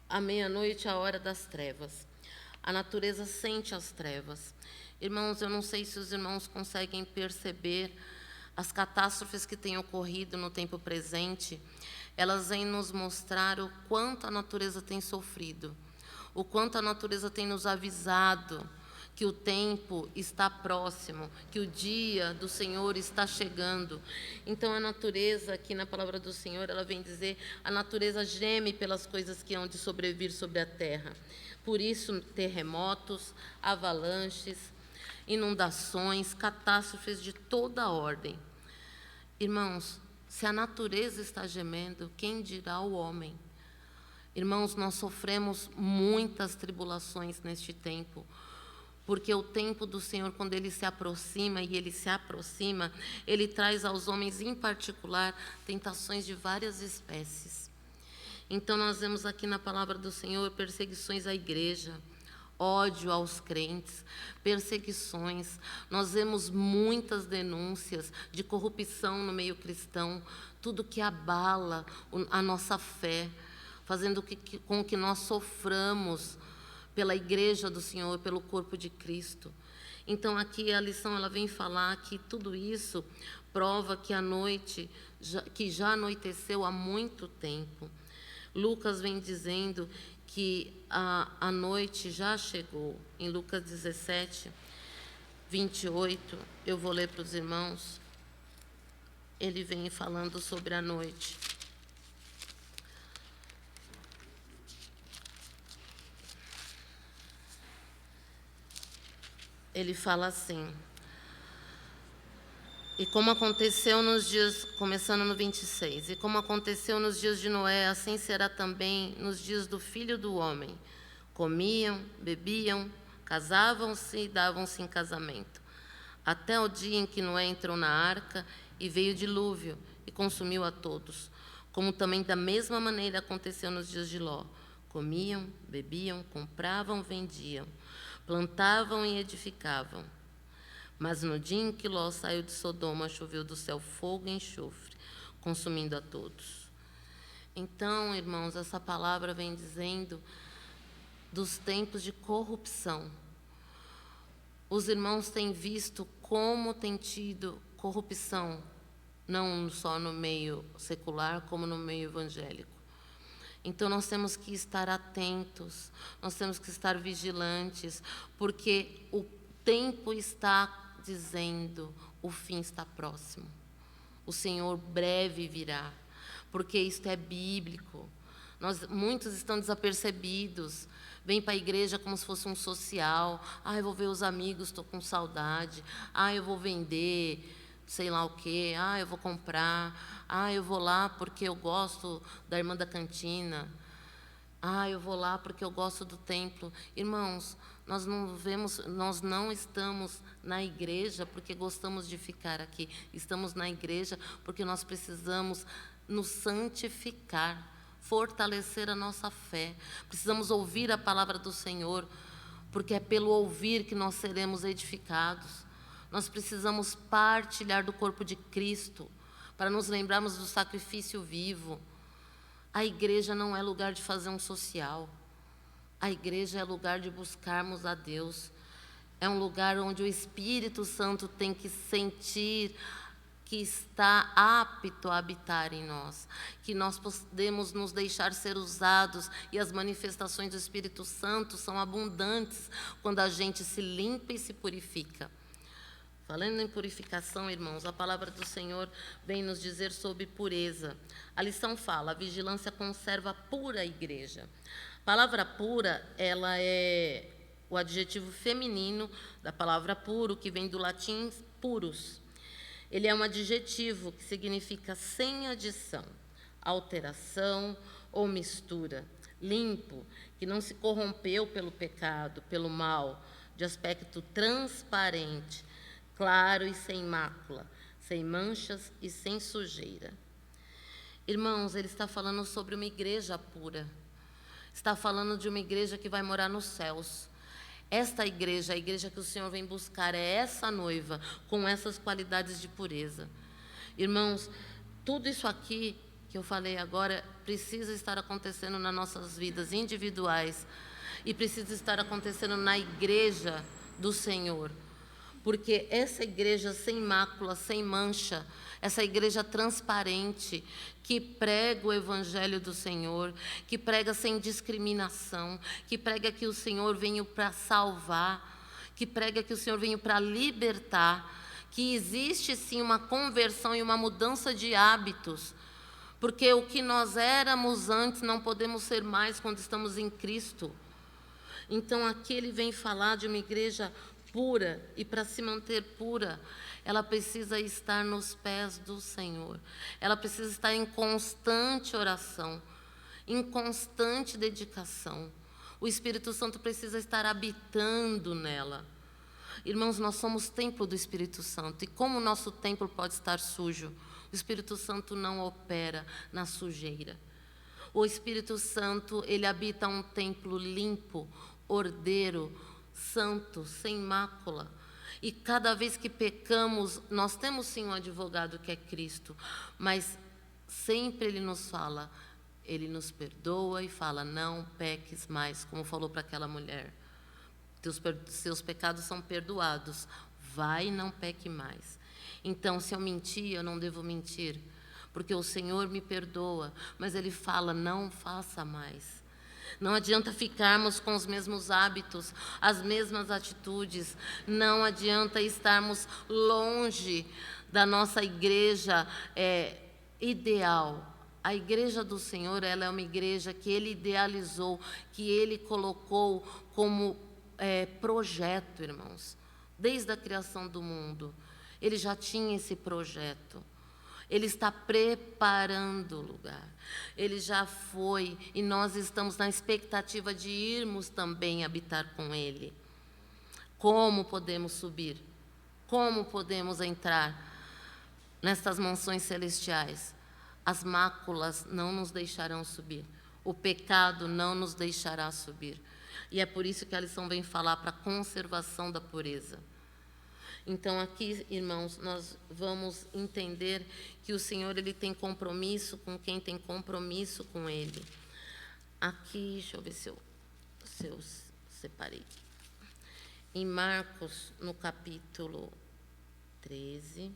a meia-noite, a hora das trevas. A natureza sente as trevas. Irmãos, eu não sei se os irmãos conseguem perceber as catástrofes que têm ocorrido no tempo presente. Elas vêm nos mostrar o quanto a natureza tem sofrido, o quanto a natureza tem nos avisado que o tempo está próximo, que o dia do Senhor está chegando. Então, a natureza, aqui na palavra do Senhor, ela vem dizer, a natureza geme pelas coisas que hão de sobrevir sobre a terra. Por isso, terremotos, avalanches, inundações, catástrofes de toda ordem. Irmãos, se a natureza está gemendo, quem dirá o homem? Irmãos, nós sofremos muitas tribulações neste tempo, porque o tempo do Senhor, quando Ele se aproxima, e Ele se aproxima, Ele traz aos homens, em particular, tentações de várias espécies. Então, nós vemos aqui na palavra do Senhor perseguições à igreja, ódio aos crentes, perseguições. Nós vemos muitas denúncias de corrupção no meio cristão, tudo que abala a nossa fé, fazendo com que nós soframos pela igreja do Senhor, pelo corpo de Cristo. Então, aqui a lição ela vem falar que tudo isso prova que a noite, que já anoiteceu há muito tempo. Lucas vem dizendo que a noite já chegou. Em Lucas 17, 28, eu vou ler para os irmãos. Ele vem falando sobre a noite. Ele fala assim: e como aconteceu nos dias, começando no 26, e como aconteceu nos dias de Noé, assim será também nos dias do Filho do Homem. Comiam, bebiam, casavam-se e davam-se em casamento, até o dia em que Noé entrou na arca e veio o dilúvio e consumiu a todos. Como também da mesma maneira aconteceu nos dias de Ló. Comiam, bebiam, compravam, vendiam, plantavam e edificavam. Mas no dia em que Ló saiu de Sodoma, choveu do céu fogo e enxofre, consumindo a todos. Então, irmãos, essa palavra vem dizendo dos tempos de corrupção. Os irmãos têm visto como tem tido corrupção, não só no meio secular, como no meio evangélico. Então, nós temos que estar atentos, nós temos que estar vigilantes, porque o tempo está dizendo, o fim está próximo. O Senhor breve virá, porque isto é bíblico. Muitos estão desapercebidos, vêm para a igreja como se fosse um social. Eu vou ver os amigos, estou com saudade. Eu vou vender, sei lá o quê. Eu vou comprar. Eu vou lá porque eu gosto da irmã da cantina. Eu vou lá porque eu gosto do templo. Irmãos, nós não estamos na igreja porque gostamos de ficar aqui. Estamos na igreja porque nós precisamos nos santificar, fortalecer a nossa fé. Precisamos ouvir a palavra do Senhor, porque é pelo ouvir que nós seremos edificados. Nós precisamos partilhar do corpo de Cristo, para nos lembrarmos do sacrifício vivo. A igreja não é lugar de fazer um social. A igreja é lugar de buscarmos a Deus. É um lugar onde o Espírito Santo tem que sentir que está apto a habitar em nós, que nós podemos nos deixar ser usados, e as manifestações do Espírito Santo são abundantes quando a gente se limpa e se purifica. Falando em purificação, irmãos, a palavra do Senhor vem nos dizer sobre pureza. A lição fala: a vigilância conserva pura a igreja. A palavra pura, ela é o adjetivo feminino da palavra puro, que vem do latim purus. Ele é um adjetivo que significa sem adição, alteração ou mistura, limpo, que não se corrompeu pelo pecado, pelo mal, de aspecto transparente, claro e sem mácula, sem manchas e sem sujeira. Irmãos, ele está falando sobre uma igreja pura. Está falando de uma igreja que vai morar nos céus. Esta igreja, a igreja que o Senhor vem buscar, é essa noiva com essas qualidades de pureza. Irmãos, tudo isso aqui que eu falei agora precisa estar acontecendo nas nossas vidas individuais e precisa estar acontecendo na igreja do Senhor. Porque essa igreja sem mácula, sem mancha, essa igreja transparente, que prega o evangelho do Senhor, que prega sem discriminação, que prega que o Senhor veio para salvar, que prega que o Senhor veio para libertar, que existe sim uma conversão e uma mudança de hábitos, porque o que nós éramos antes não podemos ser mais quando estamos em Cristo. Então aqui ele vem falar de uma igreja pura, e para se manter pura, ela precisa estar nos pés do Senhor. Ela precisa estar em constante oração, em constante dedicação. O Espírito Santo precisa estar habitando nela. Irmãos, nós somos templo do Espírito Santo, e como o nosso templo pode estar sujo? O Espírito Santo não opera na sujeira. O Espírito Santo, ele habita um templo limpo, ordeiro, santo, sem mácula. E cada vez que pecamos, nós temos sim um advogado que é Cristo, mas sempre Ele nos fala, Ele nos perdoa e fala, não peques mais, como falou para aquela mulher. Seus pecados são perdoados, vai e não peque mais. Então, se eu mentir, eu não devo mentir, porque o Senhor me perdoa, mas Ele fala, não faça mais. Não adianta ficarmos com os mesmos hábitos, as mesmas atitudes. Não adianta estarmos longe da nossa igreja ideal. A igreja do Senhor, ela é uma igreja que Ele idealizou, que Ele colocou como projeto, irmãos. Desde a criação do mundo, Ele já tinha esse projeto. Ele está preparando o lugar. Ele já foi e nós estamos na expectativa de irmos também habitar com Ele. Como podemos subir? Como podemos entrar nessas mansões celestiais? As máculas não nos deixarão subir. O pecado não nos deixará subir. E é por isso que a lição vem falar para a conservação da pureza. Então, aqui, irmãos, nós vamos entender que o Senhor, Ele tem compromisso com quem tem compromisso com Ele. Aqui, deixa eu ver se eu separei. Em Marcos, no capítulo 13,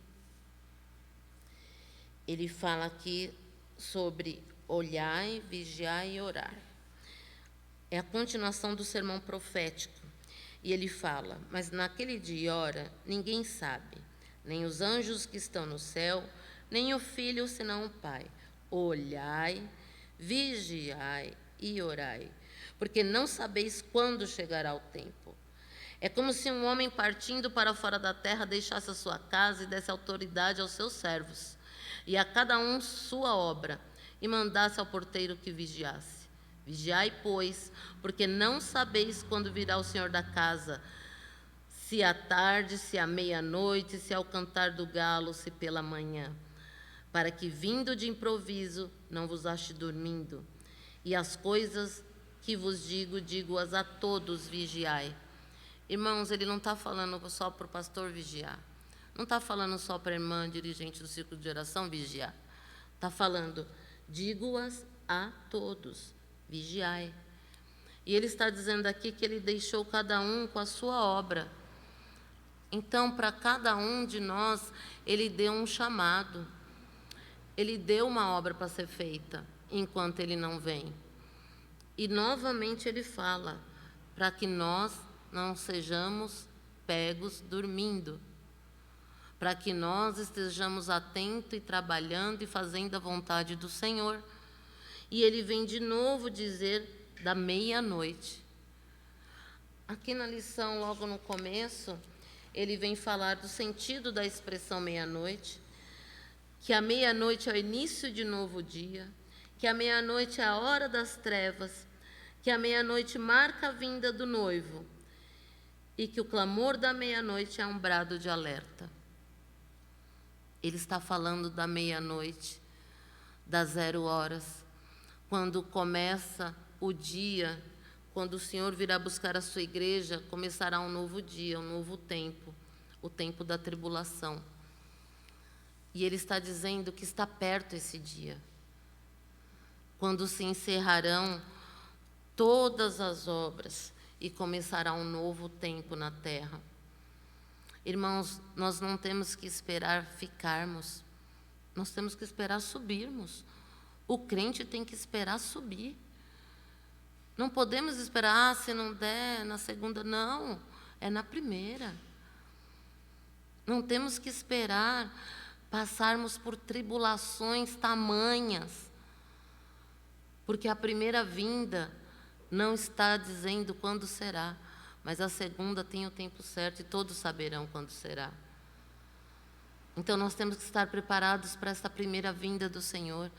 ele fala aqui sobre olhai, vigiai e orar. É a continuação do sermão profético. E ele fala, mas naquele dia e hora ninguém sabe, nem os anjos que estão no céu, nem o Filho, senão o Pai. Olhai, vigiai e orai, porque não sabeis quando chegará o tempo. É como se um homem partindo para fora da terra deixasse a sua casa e desse autoridade aos seus servos, e a cada um sua obra, e mandasse ao porteiro que vigiasse. Vigiai, pois, porque não sabeis quando virá o Senhor da casa, se à tarde, se à meia-noite, se ao cantar do galo, se pela manhã, para que, vindo de improviso, não vos ache dormindo. E as coisas que vos digo, digo-as a todos, vigiai. Irmãos, ele não está falando só para o pastor vigiar. Não está falando só para a irmã dirigente do círculo de oração vigiar. Está falando, digo-as a todos, vigiai. E ele está dizendo aqui que ele deixou cada um com a sua obra. Então, para cada um de nós, ele deu um chamado. Ele deu uma obra para ser feita, enquanto ele não vem. E, novamente, ele fala, para que nós não sejamos pegos dormindo, para que nós estejamos atentos e trabalhando e fazendo a vontade do Senhor. E ele vem de novo dizer da meia-noite. Aqui na lição, logo no começo, ele vem falar do sentido da expressão meia-noite, que a meia-noite é o início de novo dia, que a meia-noite é a hora das trevas, que a meia-noite marca a vinda do noivo e que o clamor da meia-noite é um brado de alerta. Ele está falando da meia-noite, das 0 horas, quando começa o dia, quando o Senhor virá buscar a sua igreja, começará um novo dia, um novo tempo, o tempo da tribulação. E ele está dizendo que está perto esse dia, quando se encerrarão todas as obras e começará um novo tempo na terra. Irmãos, nós não temos que esperar ficarmos, nós temos que esperar subirmos. O crente tem que esperar subir. Não podemos esperar, se não der na segunda, não, é na primeira. Não temos que esperar passarmos por tribulações tamanhas, porque a primeira vinda não está dizendo quando será, mas a segunda tem o tempo certo e todos saberão quando será. Então nós temos que estar preparados para essa primeira vinda do Senhor.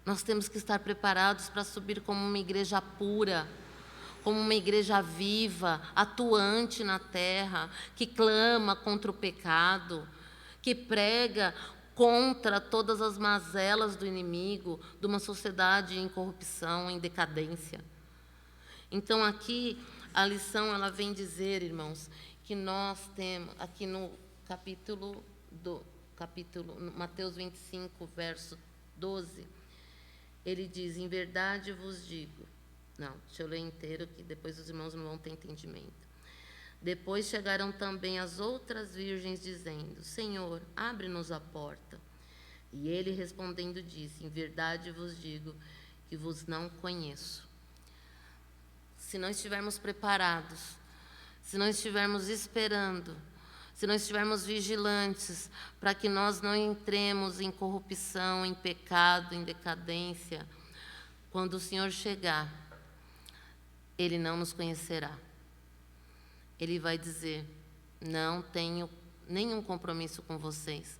Nós temos que estar preparados para subir como uma igreja pura, como uma igreja viva, atuante na terra, que clama contra o pecado, que prega contra todas as mazelas do inimigo, de uma sociedade em corrupção, em decadência. Então, aqui, a lição, ela vem dizer, irmãos, que nós temos, aqui no capítulo, Mateus 25, verso 12, ele diz, em verdade vos digo, não, deixa eu ler inteiro, que depois os irmãos não vão ter entendimento. Depois chegaram também as outras virgens, dizendo, Senhor, abre-nos a porta. E ele respondendo disse, em verdade vos digo, que vos não conheço. Se não estivermos preparados, se não estivermos esperando, se não estivermos vigilantes, para que nós não entremos em corrupção, em pecado, em decadência, quando o Senhor chegar, Ele não nos conhecerá. Ele vai dizer, não tenho nenhum compromisso com vocês,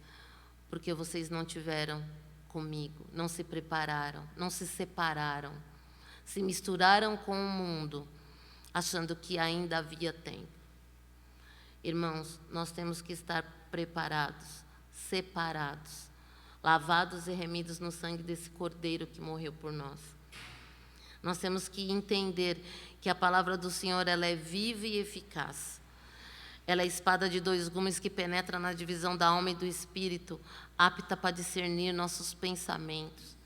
porque vocês não tiveram comigo, não se prepararam, não se separaram, se misturaram com o mundo, achando que ainda havia tempo. Irmãos, nós temos que estar preparados, separados, lavados e remidos no sangue desse Cordeiro que morreu por nós. Nós temos que entender que a palavra do Senhor, ela é viva e eficaz. Ela é a espada de dois gumes que penetra na divisão da alma e do espírito, apta para discernir nossos pensamentos.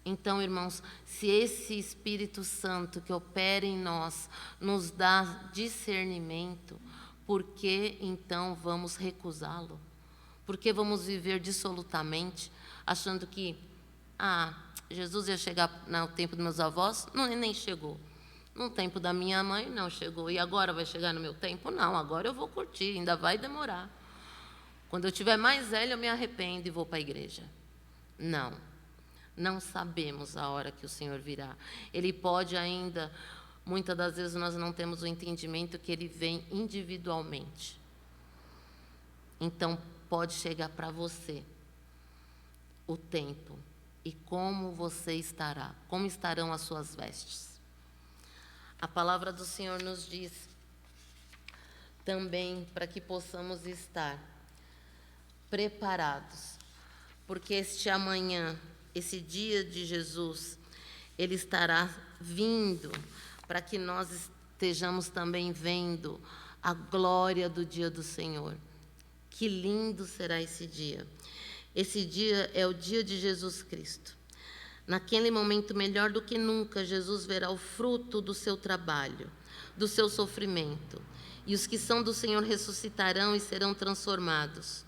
Então, irmãos, se esse Espírito Santo que opera em nós nos dá discernimento, por que então vamos recusá-lo? Por que vamos viver dissolutamente, achando que, Jesus ia chegar no tempo dos meus avós? Não, nem chegou. No tempo da minha mãe, não chegou. E agora vai chegar no meu tempo? Não, agora eu vou curtir, ainda vai demorar. Quando eu estiver mais velha, eu me arrependo e vou para a igreja. Não sabemos a hora que o Senhor virá. Ele pode ainda, muitas das vezes nós não temos o entendimento que Ele vem individualmente. Então, pode chegar para você o tempo. E como você estará? Como estarão as suas vestes? A palavra do Senhor nos diz também para que possamos estar preparados, porque este amanhã, esse dia de Jesus, Ele estará vindo para que nós estejamos também vendo a glória do dia do Senhor. Que lindo será esse dia. Esse dia é o dia de Jesus Cristo. Naquele momento, melhor do que nunca, Jesus verá o fruto do seu trabalho, do seu sofrimento. E os que são do Senhor ressuscitarão e serão transformados,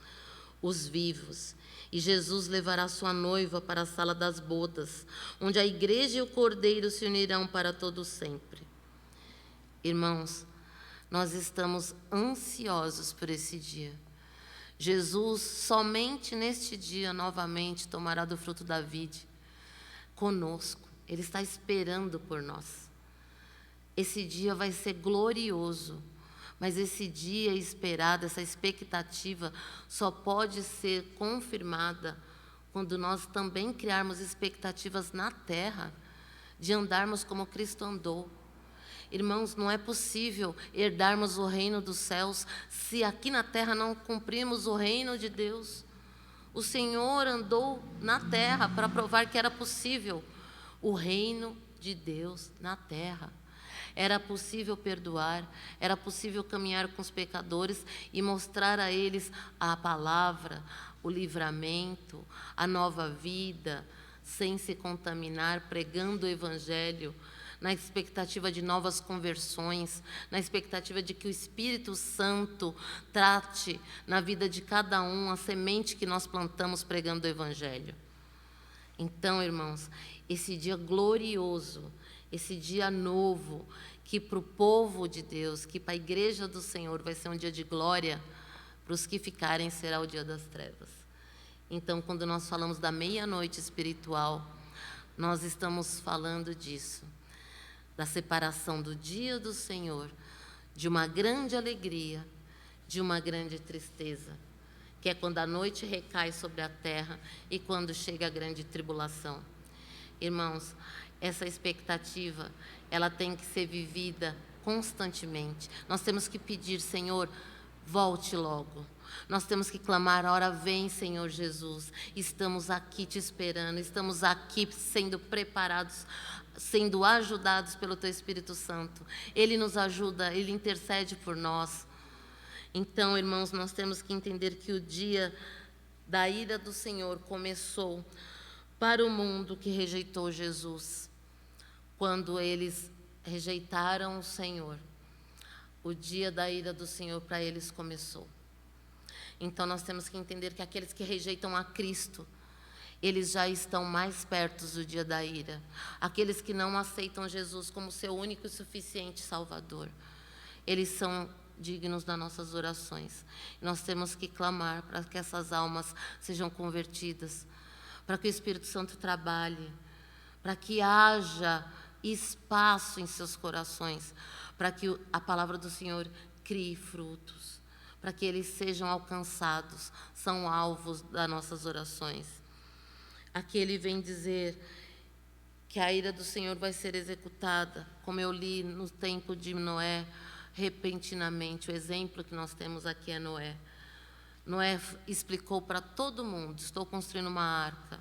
os vivos. E Jesus levará sua noiva para a sala das bodas, onde a igreja e o Cordeiro se unirão para todo sempre. Irmãos, nós estamos ansiosos por esse dia. Jesus, somente neste dia, novamente, tomará do fruto da vide conosco. Ele está esperando por nós. Esse dia vai ser glorioso, mas esse dia esperado, essa expectativa, só pode ser confirmada quando nós também criarmos expectativas na terra, de andarmos como Cristo andou. Irmãos, não é possível herdarmos o reino dos céus se aqui na terra não cumprimos o reino de Deus. O Senhor andou na terra para provar que era possível o reino de Deus na terra. Era possível perdoar, era possível caminhar com os pecadores e mostrar a eles a palavra, o livramento, a nova vida, sem se contaminar, pregando o Evangelho, na expectativa de novas conversões, na expectativa de que o Espírito Santo trate na vida de cada um a semente que nós plantamos pregando o Evangelho. Então, irmãos, esse dia glorioso, esse dia novo, que para o povo de Deus, que para a igreja do Senhor vai ser um dia de glória, para os que ficarem será o dia das trevas. Então, quando nós falamos da meia-noite espiritual, nós estamos falando disso, da separação do dia do Senhor, de uma grande alegria, de uma grande tristeza, que é quando a noite recai sobre a terra e quando chega a grande tribulação. Irmãos, essa expectativa, ela tem que ser vivida constantemente. Nós temos que pedir, Senhor, volte logo. Nós temos que clamar, ora vem, Senhor Jesus. Estamos aqui te esperando, estamos aqui sendo preparados sendo ajudados pelo Teu Espírito Santo. Ele nos ajuda, Ele intercede por nós. Então, irmãos, nós temos que entender que o dia da ira do Senhor começou para o mundo que rejeitou Jesus. Quando eles rejeitaram o Senhor, o dia da ira do Senhor para eles começou. Então, nós temos que entender que aqueles que rejeitam a Cristo, eles já estão mais perto do dia da ira. Aqueles que não aceitam Jesus como seu único e suficiente Salvador, eles são dignos das nossas orações. Nós temos que clamar para que essas almas sejam convertidas, para que o Espírito Santo trabalhe, para que haja espaço em seus corações, para que a palavra do Senhor crie frutos, para que eles sejam alcançados, são alvos das nossas orações. Aqui ele vem dizer que a ira do Senhor vai ser executada, como eu li no tempo de Noé, repentinamente. O exemplo que nós temos aqui é Noé. Noé explicou para todo mundo: estou construindo uma arca,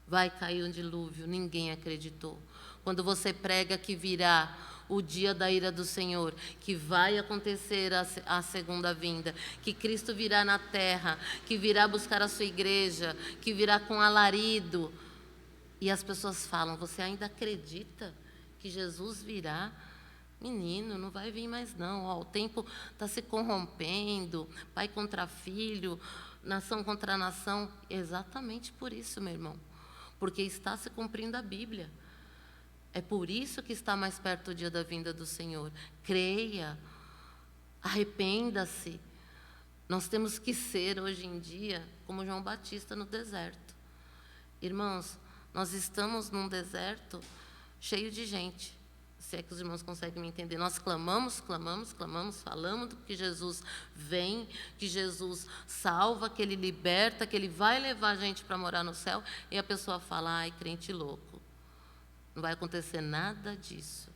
vai cair um dilúvio. Ninguém acreditou. Quando você prega que virá o dia da ira do Senhor, que vai acontecer a segunda vinda, que Cristo virá na terra, que virá buscar a sua igreja, que virá com alarido, e as pessoas falam: você ainda acredita que Jesus virá? Menino, não vai vir mais não. O tempo está se corrompendo, pai contra filho, nação contra nação. Exatamente por isso, meu irmão, porque está se cumprindo a Bíblia. É por isso que está mais perto o dia da vinda do Senhor. Creia, arrependa-se. Nós temos que ser, hoje em dia, como João Batista no deserto. Irmãos, nós estamos num deserto cheio de gente. Se é que os irmãos conseguem me entender. Nós clamamos, falamos do que Jesus vem, que Jesus salva, que Ele liberta, que Ele vai levar a gente para morar no céu. E a pessoa fala: ai, crente louco. Não vai acontecer nada disso.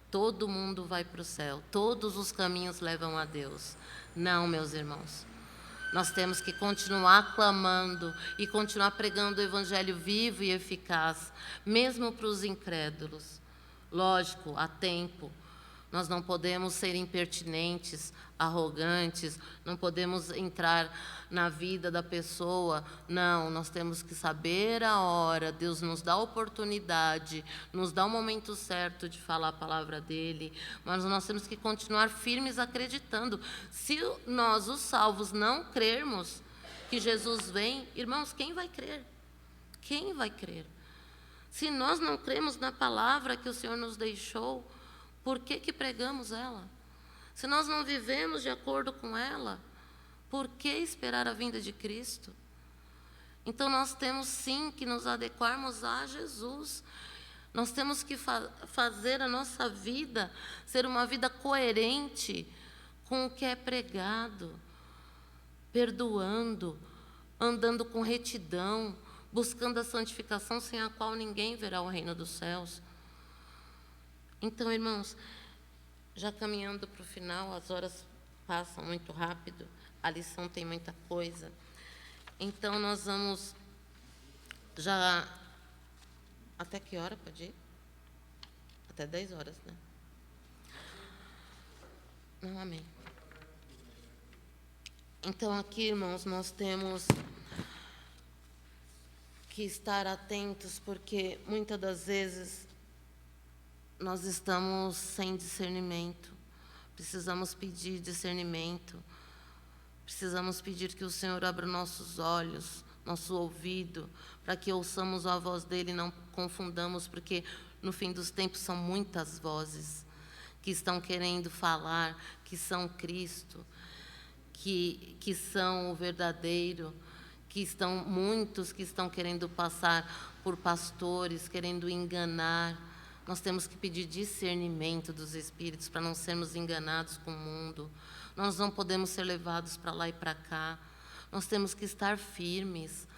Todo mundo vai para o céu. Todos os caminhos levam a Deus. Não, meus irmãos. Nós temos que continuar clamando e continuar pregando o Evangelho vivo e eficaz, mesmo para os incrédulos. Lógico, há tempo. Nós não podemos ser impertinentes, arrogantes, não podemos entrar na vida da pessoa. Não, nós temos que saber a hora. Deus nos dá a oportunidade, nos dá o momento certo de falar a palavra dEle, mas nós temos que continuar firmes acreditando. Se nós, os salvos, não crermos que Jesus vem, irmãos, quem vai crer? Quem vai crer? Se nós não cremos na palavra que o Senhor nos deixou, por que pregamos ela? Se nós não vivemos de acordo com ela, por que esperar a vinda de Cristo? Então nós temos sim que nos adequarmos a Jesus. Nós temos que fazer a nossa vida ser uma vida coerente com o que é pregado, perdoando, andando com retidão, buscando a santificação, sem a qual ninguém verá o reino dos céus. Então, irmãos, já caminhando para o final, as horas passam muito rápido, a lição tem muita coisa. Então, nós vamos já... Até que hora pode ir? Até 10 horas, né? Não, amém. Então, aqui, irmãos, nós temos que estar atentos, porque muitas das vezes nós estamos sem discernimento. Precisamos pedir discernimento. Precisamos pedir que o Senhor abra nossos olhos, nosso ouvido, para que ouçamos a voz dEle e não confundamos, porque no fim dos tempos são muitas vozes que estão querendo falar, que são Cristo, que são o verdadeiro, muitos que estão querendo passar por pastores, querendo enganar. Nós temos que pedir discernimento dos espíritos para não sermos enganados com o mundo. Nós não podemos ser levados para lá e para cá. Nós temos que estar firmes.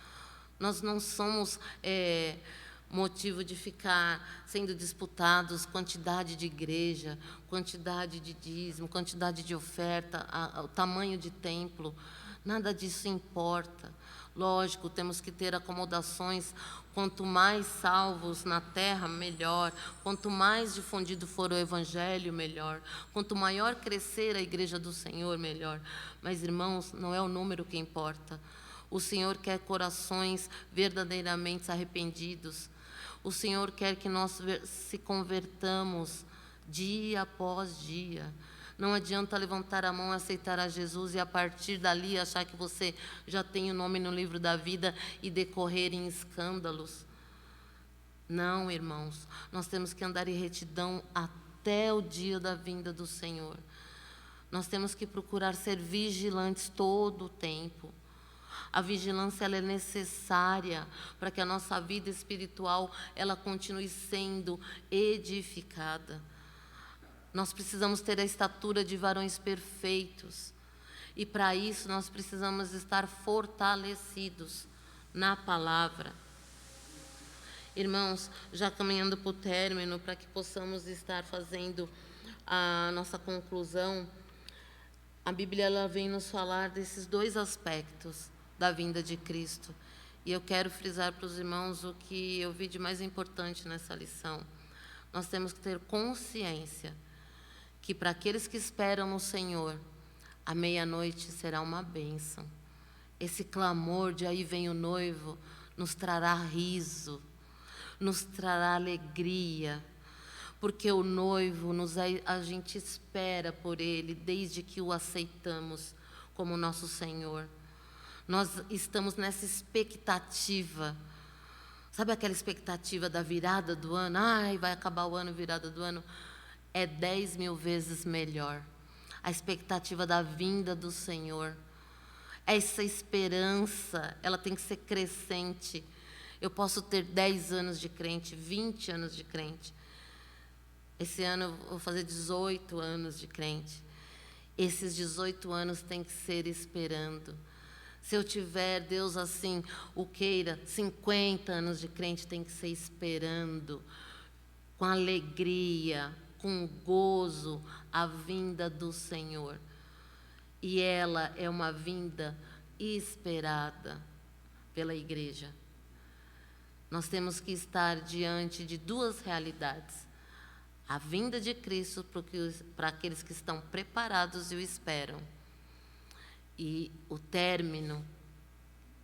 Nós não somos motivo de ficar sendo disputados quantidade de igreja, quantidade de dízimo, quantidade de oferta, o tamanho de templo. Nada disso importa. Lógico, temos que ter acomodações. Quanto mais salvos na terra, melhor. Quanto mais difundido for o Evangelho, melhor. Quanto maior crescer a igreja do Senhor, melhor. Mas, irmãos, não é o número que importa. O Senhor quer corações verdadeiramente arrependidos. O Senhor quer que nós se convertamos dia após dia. Não adianta levantar a mão, aceitar a Jesus e a partir dali achar que você já tem o nome no livro da vida e decorrer em escândalos. Não, irmãos, nós temos que andar em retidão até o dia da vinda do Senhor. Nós temos que procurar ser vigilantes todo o tempo. A vigilância ela é necessária para que a nossa vida espiritual ela continue sendo edificada. Nós precisamos ter a estatura de varões perfeitos. E para isso nós precisamos estar fortalecidos na palavra. Irmãos, já caminhando para o término, para que possamos estar fazendo a nossa conclusão, a Bíblia ela vem nos falar desses dois aspectos da vinda de Cristo. E eu quero frisar para os irmãos o que eu vi de mais importante nessa lição. Nós temos que ter consciência que para aqueles que esperam no Senhor, a meia-noite será uma bênção. Esse clamor de aí vem o noivo nos trará riso, nos trará alegria, porque o noivo, a gente espera por ele desde que o aceitamos como nosso Senhor. Nós estamos nessa expectativa. Sabe aquela expectativa da virada do ano? Ai, vai acabar o ano, virada do ano. É 10.000 vezes melhor. A expectativa da vinda do Senhor. Essa esperança, ela tem que ser crescente. Eu posso ter 10 anos de crente, 20 anos de crente. Esse ano eu vou fazer 18 anos de crente. Esses 18 anos tem que ser esperando. Se eu tiver, Deus assim, o queira, 50 anos de crente tem que ser esperando, com alegria, com gozo, a vinda do Senhor. E ela é uma vinda esperada pela igreja. Nós temos que estar diante de duas realidades. A vinda de Cristo para aqueles que estão preparados e o esperam. E o término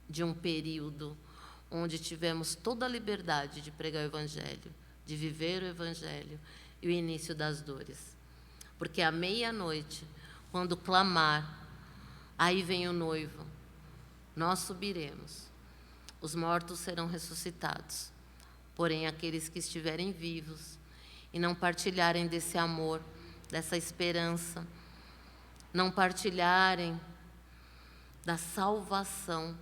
de um período onde tivemos toda a liberdade de pregar o Evangelho, de viver o Evangelho e o início das dores. Porque à meia-noite, quando clamar, aí vem o noivo, nós subiremos, os mortos serão ressuscitados. Porém, aqueles que estiverem vivos e não partilharem desse amor, dessa esperança, não partilharem da salvação,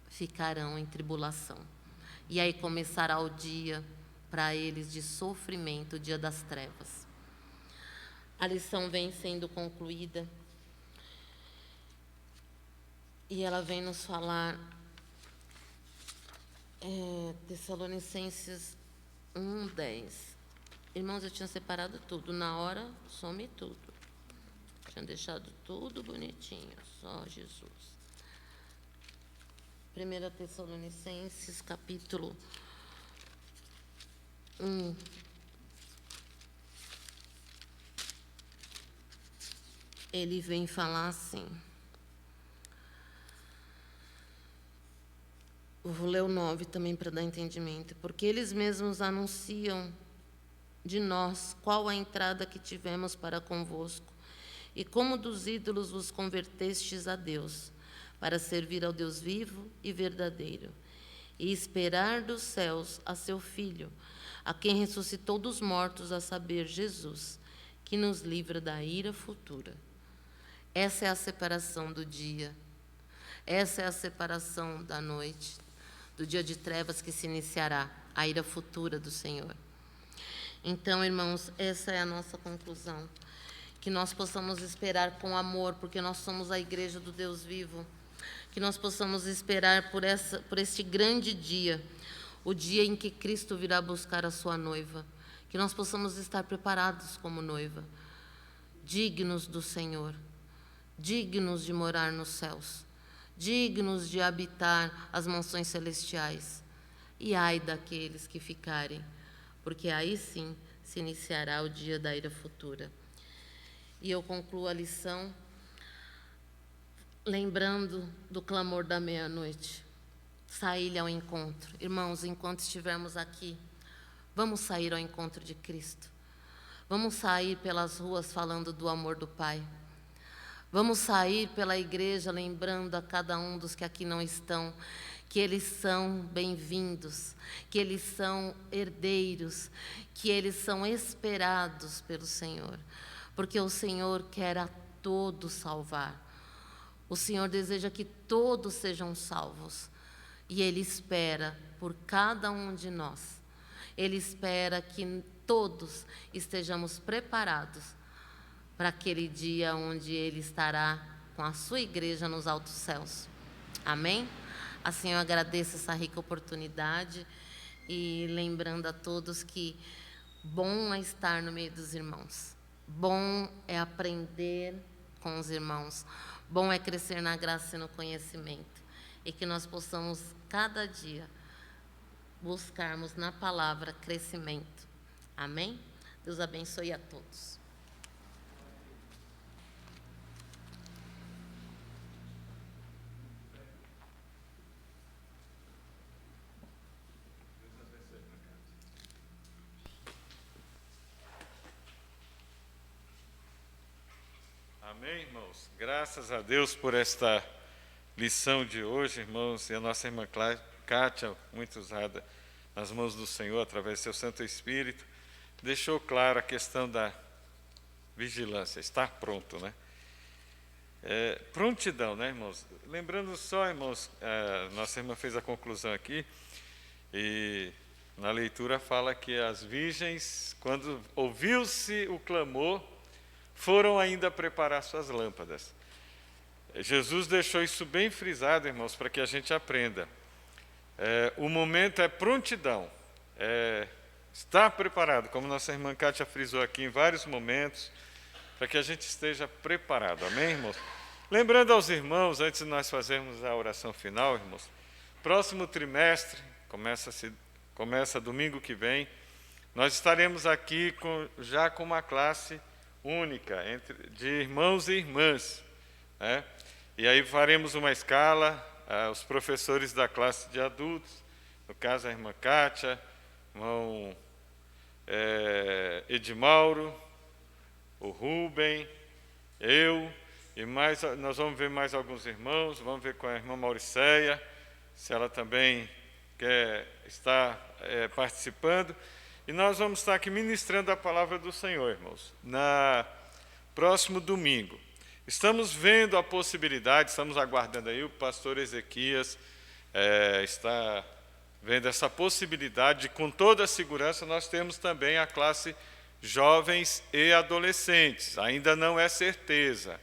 ficarão em tribulação. E aí começará o dia para eles de sofrimento, o dia das trevas. A lição vem sendo concluída e ela vem nos falar Tessalonicenses 1:10. Irmãos, eu tinha separado tudo, na hora some tudo. Tinha deixado tudo bonitinho, só Jesus. 1 Tessalonicenses, capítulo 1. Ele vem falar assim. Vou ler o 9 também para dar entendimento. Porque eles mesmos anunciam de nós qual a entrada que tivemos para convosco, e como dos ídolos vos convertestes a Deus, para servir ao Deus vivo e verdadeiro, e esperar dos céus a seu Filho, a quem ressuscitou dos mortos, a saber, Jesus, que nos livra da ira futura. Essa é a separação do dia, essa é a separação da noite, do dia de trevas que se iniciará, a ira futura do Senhor. Então, irmãos, essa é a nossa conclusão. Que nós possamos esperar com amor, porque nós somos a igreja do Deus vivo. Que nós possamos esperar por este grande dia, o dia em que Cristo virá buscar a sua noiva. Que nós possamos estar preparados como noiva, dignos do Senhor, dignos de morar nos céus, dignos de habitar as mansões celestiais. E ai daqueles que ficarem, porque aí sim se iniciará o dia da ira futura. E eu concluo a lição lembrando do clamor da meia-noite. Sair ao encontro. Irmãos, enquanto estivermos aqui, vamos sair ao encontro de Cristo. Vamos sair pelas ruas falando do amor do Pai. Vamos sair pela igreja lembrando a cada um dos que aqui não estão que eles são bem-vindos, que eles são herdeiros, que eles são esperados pelo Senhor, porque o Senhor quer a todos salvar. O Senhor deseja que todos sejam salvos e Ele espera por cada um de nós. Ele espera que todos estejamos preparados para aquele dia onde Ele estará com a sua igreja nos altos céus. Amém? Assim eu agradeço essa rica oportunidade e lembrando a todos que bom é estar no meio dos irmãos. Bom é aprender com os irmãos. Bom é crescer na graça e no conhecimento. E que nós possamos, cada dia, buscarmos na palavra crescimento. Amém? Deus abençoe a todos. Amém, irmãos? Graças a Deus por esta lição de hoje, irmãos, e a nossa irmã Kátia, muito usada nas mãos do Senhor, através do seu Santo Espírito, deixou claro a questão da vigilância, estar pronto, né? Prontidão, né, irmãos? Lembrando só, irmãos, nossa irmã fez a conclusão aqui, e na leitura fala que as virgens, quando ouviu-se o clamor, foram ainda preparar suas lâmpadas. Jesus deixou isso bem frisado, irmãos, para que a gente aprenda. O momento é prontidão, estar preparado, como nossa irmã Kátia frisou aqui em vários momentos, para que a gente esteja preparado. Amém, irmãos? Lembrando aos irmãos, antes de nós fazermos a oração final, irmãos, próximo trimestre, começa domingo que vem, nós estaremos aqui já com uma classe única, de irmãos e irmãs, né? E aí faremos uma escala, os professores da classe de adultos, no caso a irmã Kátia, irmão Edmauro, o Rubem, eu, e mais, nós vamos ver mais alguns irmãos, vamos ver com a irmã Mauriceia, se ela também quer estar participando. E nós vamos estar aqui ministrando a palavra do Senhor, irmãos, na próximo domingo. Estamos vendo a possibilidade, estamos aguardando aí, o pastor Ezequias está vendo essa possibilidade de, com toda a segurança, nós temos também a classe jovens e adolescentes. Ainda não é certeza.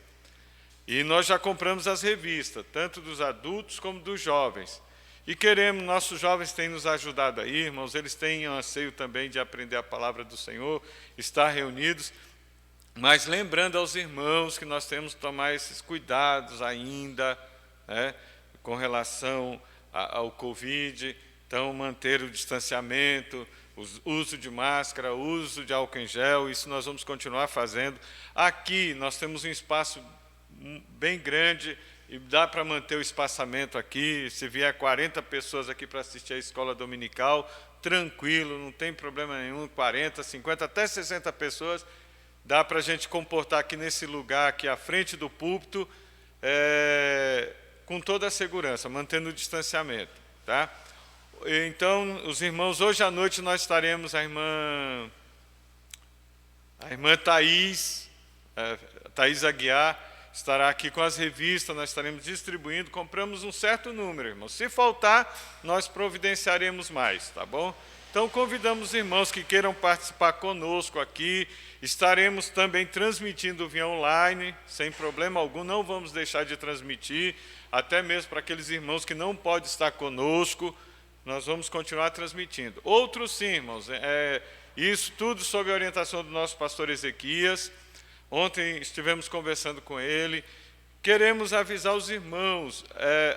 E nós já compramos as revistas, tanto dos adultos como dos jovens. E queremos, nossos jovens têm nos ajudado aí, irmãos, eles têm anseio também de aprender a palavra do Senhor, estar reunidos, mas lembrando aos irmãos que nós temos que tomar esses cuidados ainda, né, com relação ao Covid, então manter o distanciamento, o uso de máscara, o uso de álcool em gel, isso nós vamos continuar fazendo. Aqui nós temos um espaço bem grande, e dá para manter o espaçamento aqui. Se vier 40 pessoas aqui para assistir a escola dominical, tranquilo, não tem problema nenhum, 40, 50, até 60 pessoas, dá para a gente comportar aqui nesse lugar, aqui à frente do púlpito, com toda a segurança, mantendo o distanciamento. Tá? Então, os irmãos, hoje à noite nós estaremos, a irmã Thaís Aguiar, estará aqui com as revistas, nós estaremos distribuindo, compramos um certo número, irmãos. Se faltar, nós providenciaremos mais, tá bom? Então, convidamos os irmãos que queiram participar conosco aqui, estaremos também transmitindo via online, sem problema algum, não vamos deixar de transmitir, até mesmo para aqueles irmãos que não podem estar conosco, nós vamos continuar transmitindo. Outros sim, irmãos, isso tudo sob a orientação do nosso pastor Ezequias. Ontem estivemos conversando com ele, queremos avisar os irmãos.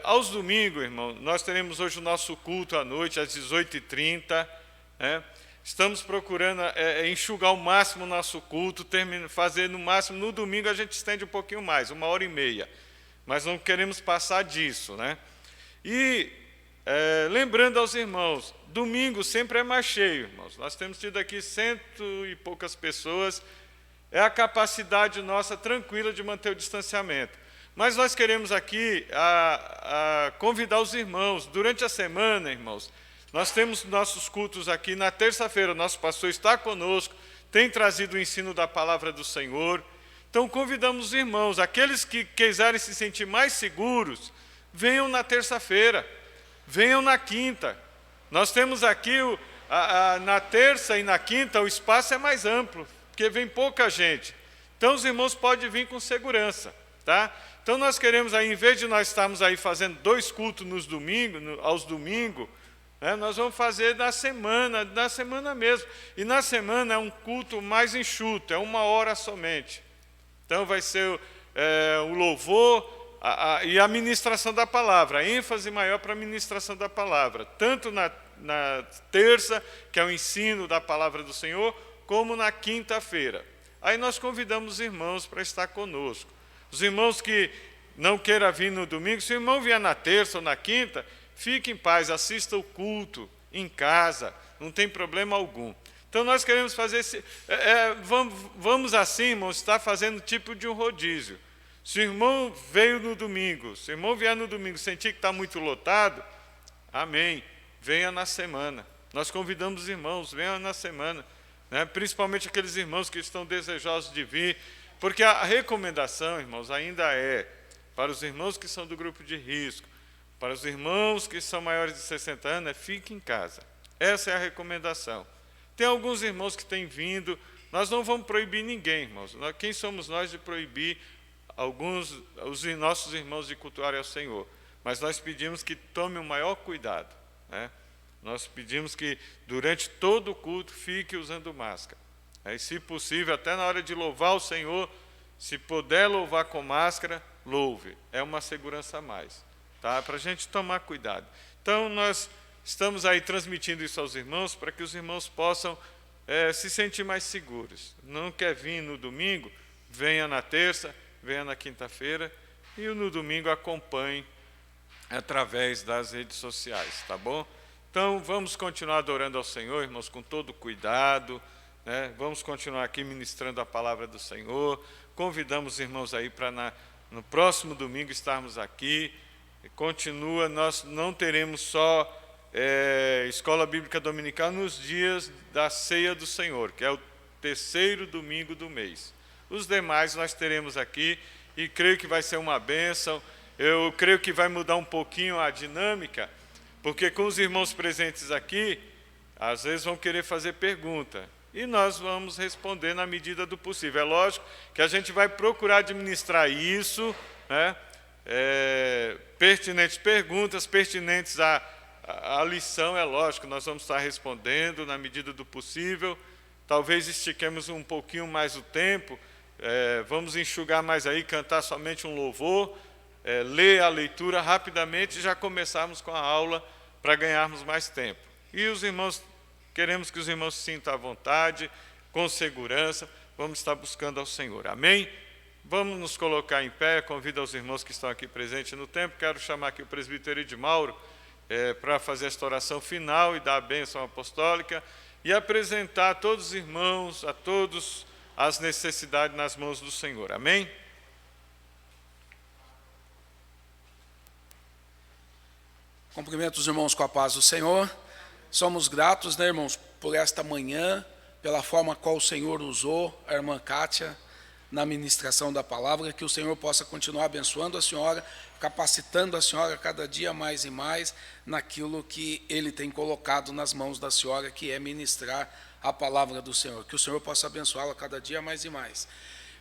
Aos domingos, irmão, nós teremos hoje o nosso culto à noite, às 18h30. Estamos procurando enxugar ao máximo o nosso culto, fazer no máximo, no domingo a gente estende um pouquinho mais, 1h30. Mas não queremos passar disso, né? E lembrando aos irmãos, domingo sempre é mais cheio, irmãos. Nós temos tido aqui 100 e poucas pessoas. É a capacidade nossa tranquila de manter o distanciamento. Mas nós queremos aqui convidar os irmãos. Durante a semana, irmãos, nós temos nossos cultos aqui. Na terça-feira, nosso pastor está conosco, tem trazido o ensino da palavra do Senhor. Então, convidamos os irmãos, aqueles que quiserem se sentir mais seguros, venham na terça-feira, venham na quinta. Nós temos aqui, na terça e na quinta, o espaço é mais amplo, porque vem pouca gente. Então, os irmãos podem vir com segurança, tá? Então, nós queremos, aí, em vez de nós estarmos aí fazendo 2 cultos aos domingos, né, nós vamos fazer na semana mesmo. E na semana é um culto mais enxuto, é 1 hora somente. Então, vai ser o louvor e a ministração da palavra, a ênfase maior para a ministração da palavra, tanto na terça, que é o ensino da palavra do Senhor, como na quinta-feira. Aí nós convidamos os irmãos para estar conosco. Os irmãos que não queiram vir no domingo, se o irmão vier na terça ou na quinta, fique em paz, assista o culto em casa, não tem problema algum. Então nós queremos fazer vamos assim, irmãos, estar fazendo tipo de um rodízio. Se o irmão veio no domingo, se o irmão vier no domingo sentir que está muito lotado, amém, venha na semana. Nós convidamos os irmãos, venham na semana, né? Principalmente aqueles irmãos que estão desejosos de vir, porque a recomendação, irmãos, ainda para os irmãos que são do grupo de risco, para os irmãos que são maiores de 60 anos, fique em casa. Essa é a recomendação. Tem alguns irmãos que têm vindo, nós não vamos proibir ninguém, irmãos. Quem somos nós de proibir os nossos irmãos de cultuar ao Senhor? Mas nós pedimos que tome o maior cuidado, né? Nós pedimos que durante todo o culto fique usando máscara. E, se possível, até na hora de louvar o Senhor, se puder louvar com máscara, louve. É uma segurança a mais, tá? Para a gente tomar cuidado. Então, nós estamos aí transmitindo isso aos irmãos para que os irmãos possam se sentir mais seguros. Não quer vir no domingo? Venha na terça, venha na quinta-feira e no domingo acompanhe através das redes sociais, tá bom? Então, vamos continuar adorando ao Senhor, irmãos, com todo cuidado, né? Vamos continuar aqui ministrando a palavra do Senhor. Convidamos os irmãos aí para no próximo domingo estarmos aqui. Continua, nós não teremos só escola bíblica dominical nos dias da ceia do Senhor, que é o 3º domingo do mês. Os demais nós teremos aqui e creio que vai ser uma bênção. Eu creio que vai mudar um pouquinho a dinâmica, porque com os irmãos presentes aqui, às vezes vão querer fazer pergunta, e nós vamos responder na medida do possível. É lógico que a gente vai procurar administrar isso, né? Perguntas pertinentes à lição, é lógico, nós vamos estar respondendo na medida do possível. Talvez estiquemos um pouquinho mais o tempo, vamos enxugar mais aí, cantar somente um louvor, ler a leitura rapidamente e já começarmos com a aula para ganharmos mais tempo. E os irmãos, queremos que os irmãos se sintam à vontade, com segurança, vamos estar buscando ao Senhor. Amém? Vamos nos colocar em pé, convido os irmãos que estão aqui presentes no templo. Quero chamar aqui o presbítero Edmauro para fazer esta oração final e dar a bênção apostólica e apresentar a todos os irmãos, a todos as necessidades nas mãos do Senhor. Amém? Cumprimento os irmãos com a paz do Senhor. Somos gratos, né, irmãos, por esta manhã, pela forma qual o Senhor usou a irmã Kátia na ministração da palavra, que o Senhor possa continuar abençoando a senhora, capacitando a senhora cada dia mais e mais naquilo que Ele tem colocado nas mãos da senhora, que é ministrar a palavra do Senhor. Que o Senhor possa abençoá-la cada dia mais e mais.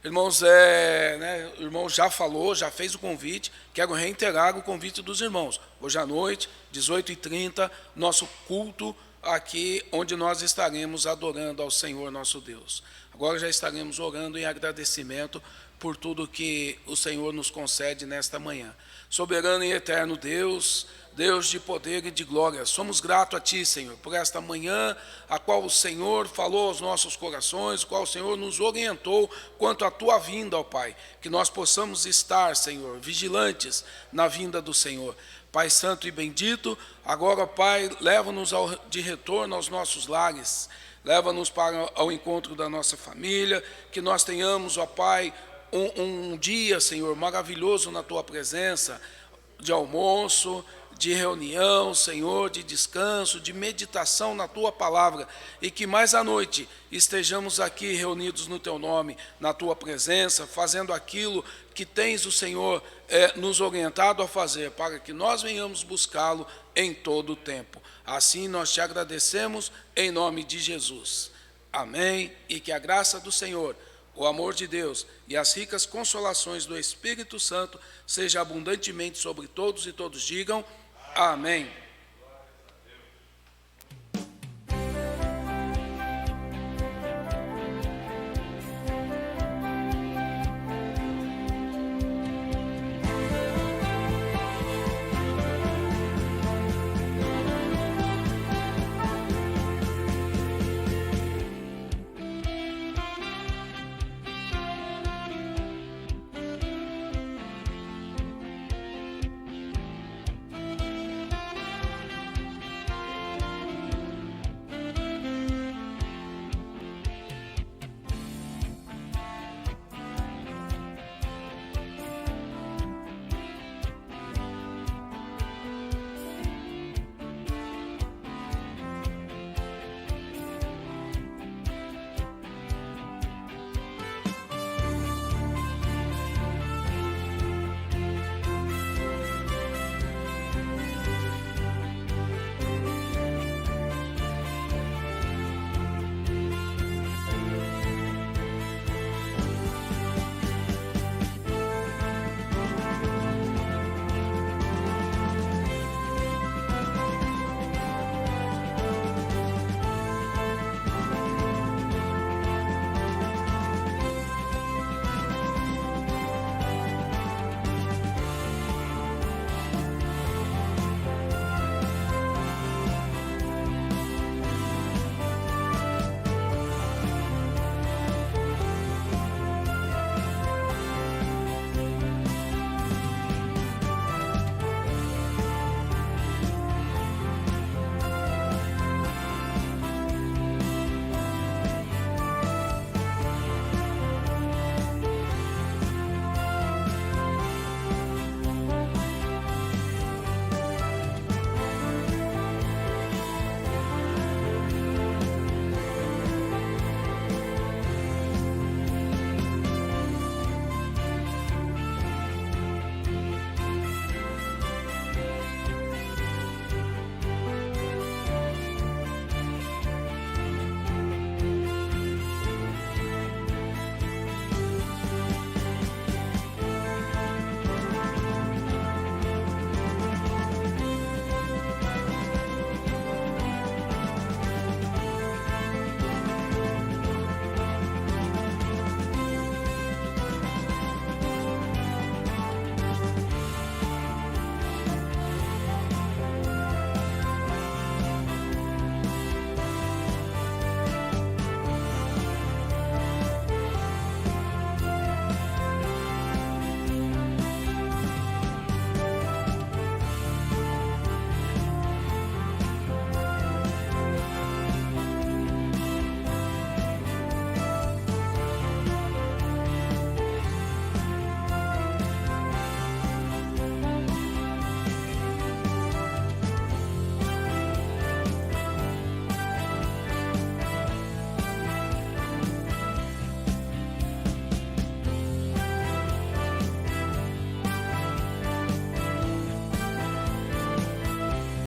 Irmãos, o irmão já falou, já fez o convite, quero reiterar o convite dos irmãos. Hoje à noite, 18h30, nosso culto aqui, onde nós estaremos adorando ao Senhor nosso Deus. Agora já estaremos orando em agradecimento por tudo que o Senhor nos concede nesta manhã. Soberano e eterno Deus, Deus de poder e de glória, somos gratos a Ti, Senhor, por esta manhã, a qual o Senhor falou aos nossos corações, qual o Senhor nos orientou quanto à Tua vinda, ó Pai, que nós possamos estar, Senhor, vigilantes na vinda do Senhor. Pai santo e bendito, agora, ó Pai, leva-nos de retorno aos nossos lares, leva-nos ao encontro da nossa família, que nós tenhamos, ó Pai, um dia, Senhor, maravilhoso na Tua presença, de almoço, de reunião, Senhor, de descanso, de meditação na Tua palavra, e que mais à noite estejamos aqui reunidos no Teu nome, na Tua presença, fazendo aquilo que tens o Senhor nos orientado a fazer, para que nós venhamos buscá-lo em todo o tempo. Assim nós Te agradecemos em nome de Jesus. Amém. E que a graça do Senhor, o amor de Deus e as ricas consolações do Espírito Santo seja abundantemente sobre todos e todos digam amém.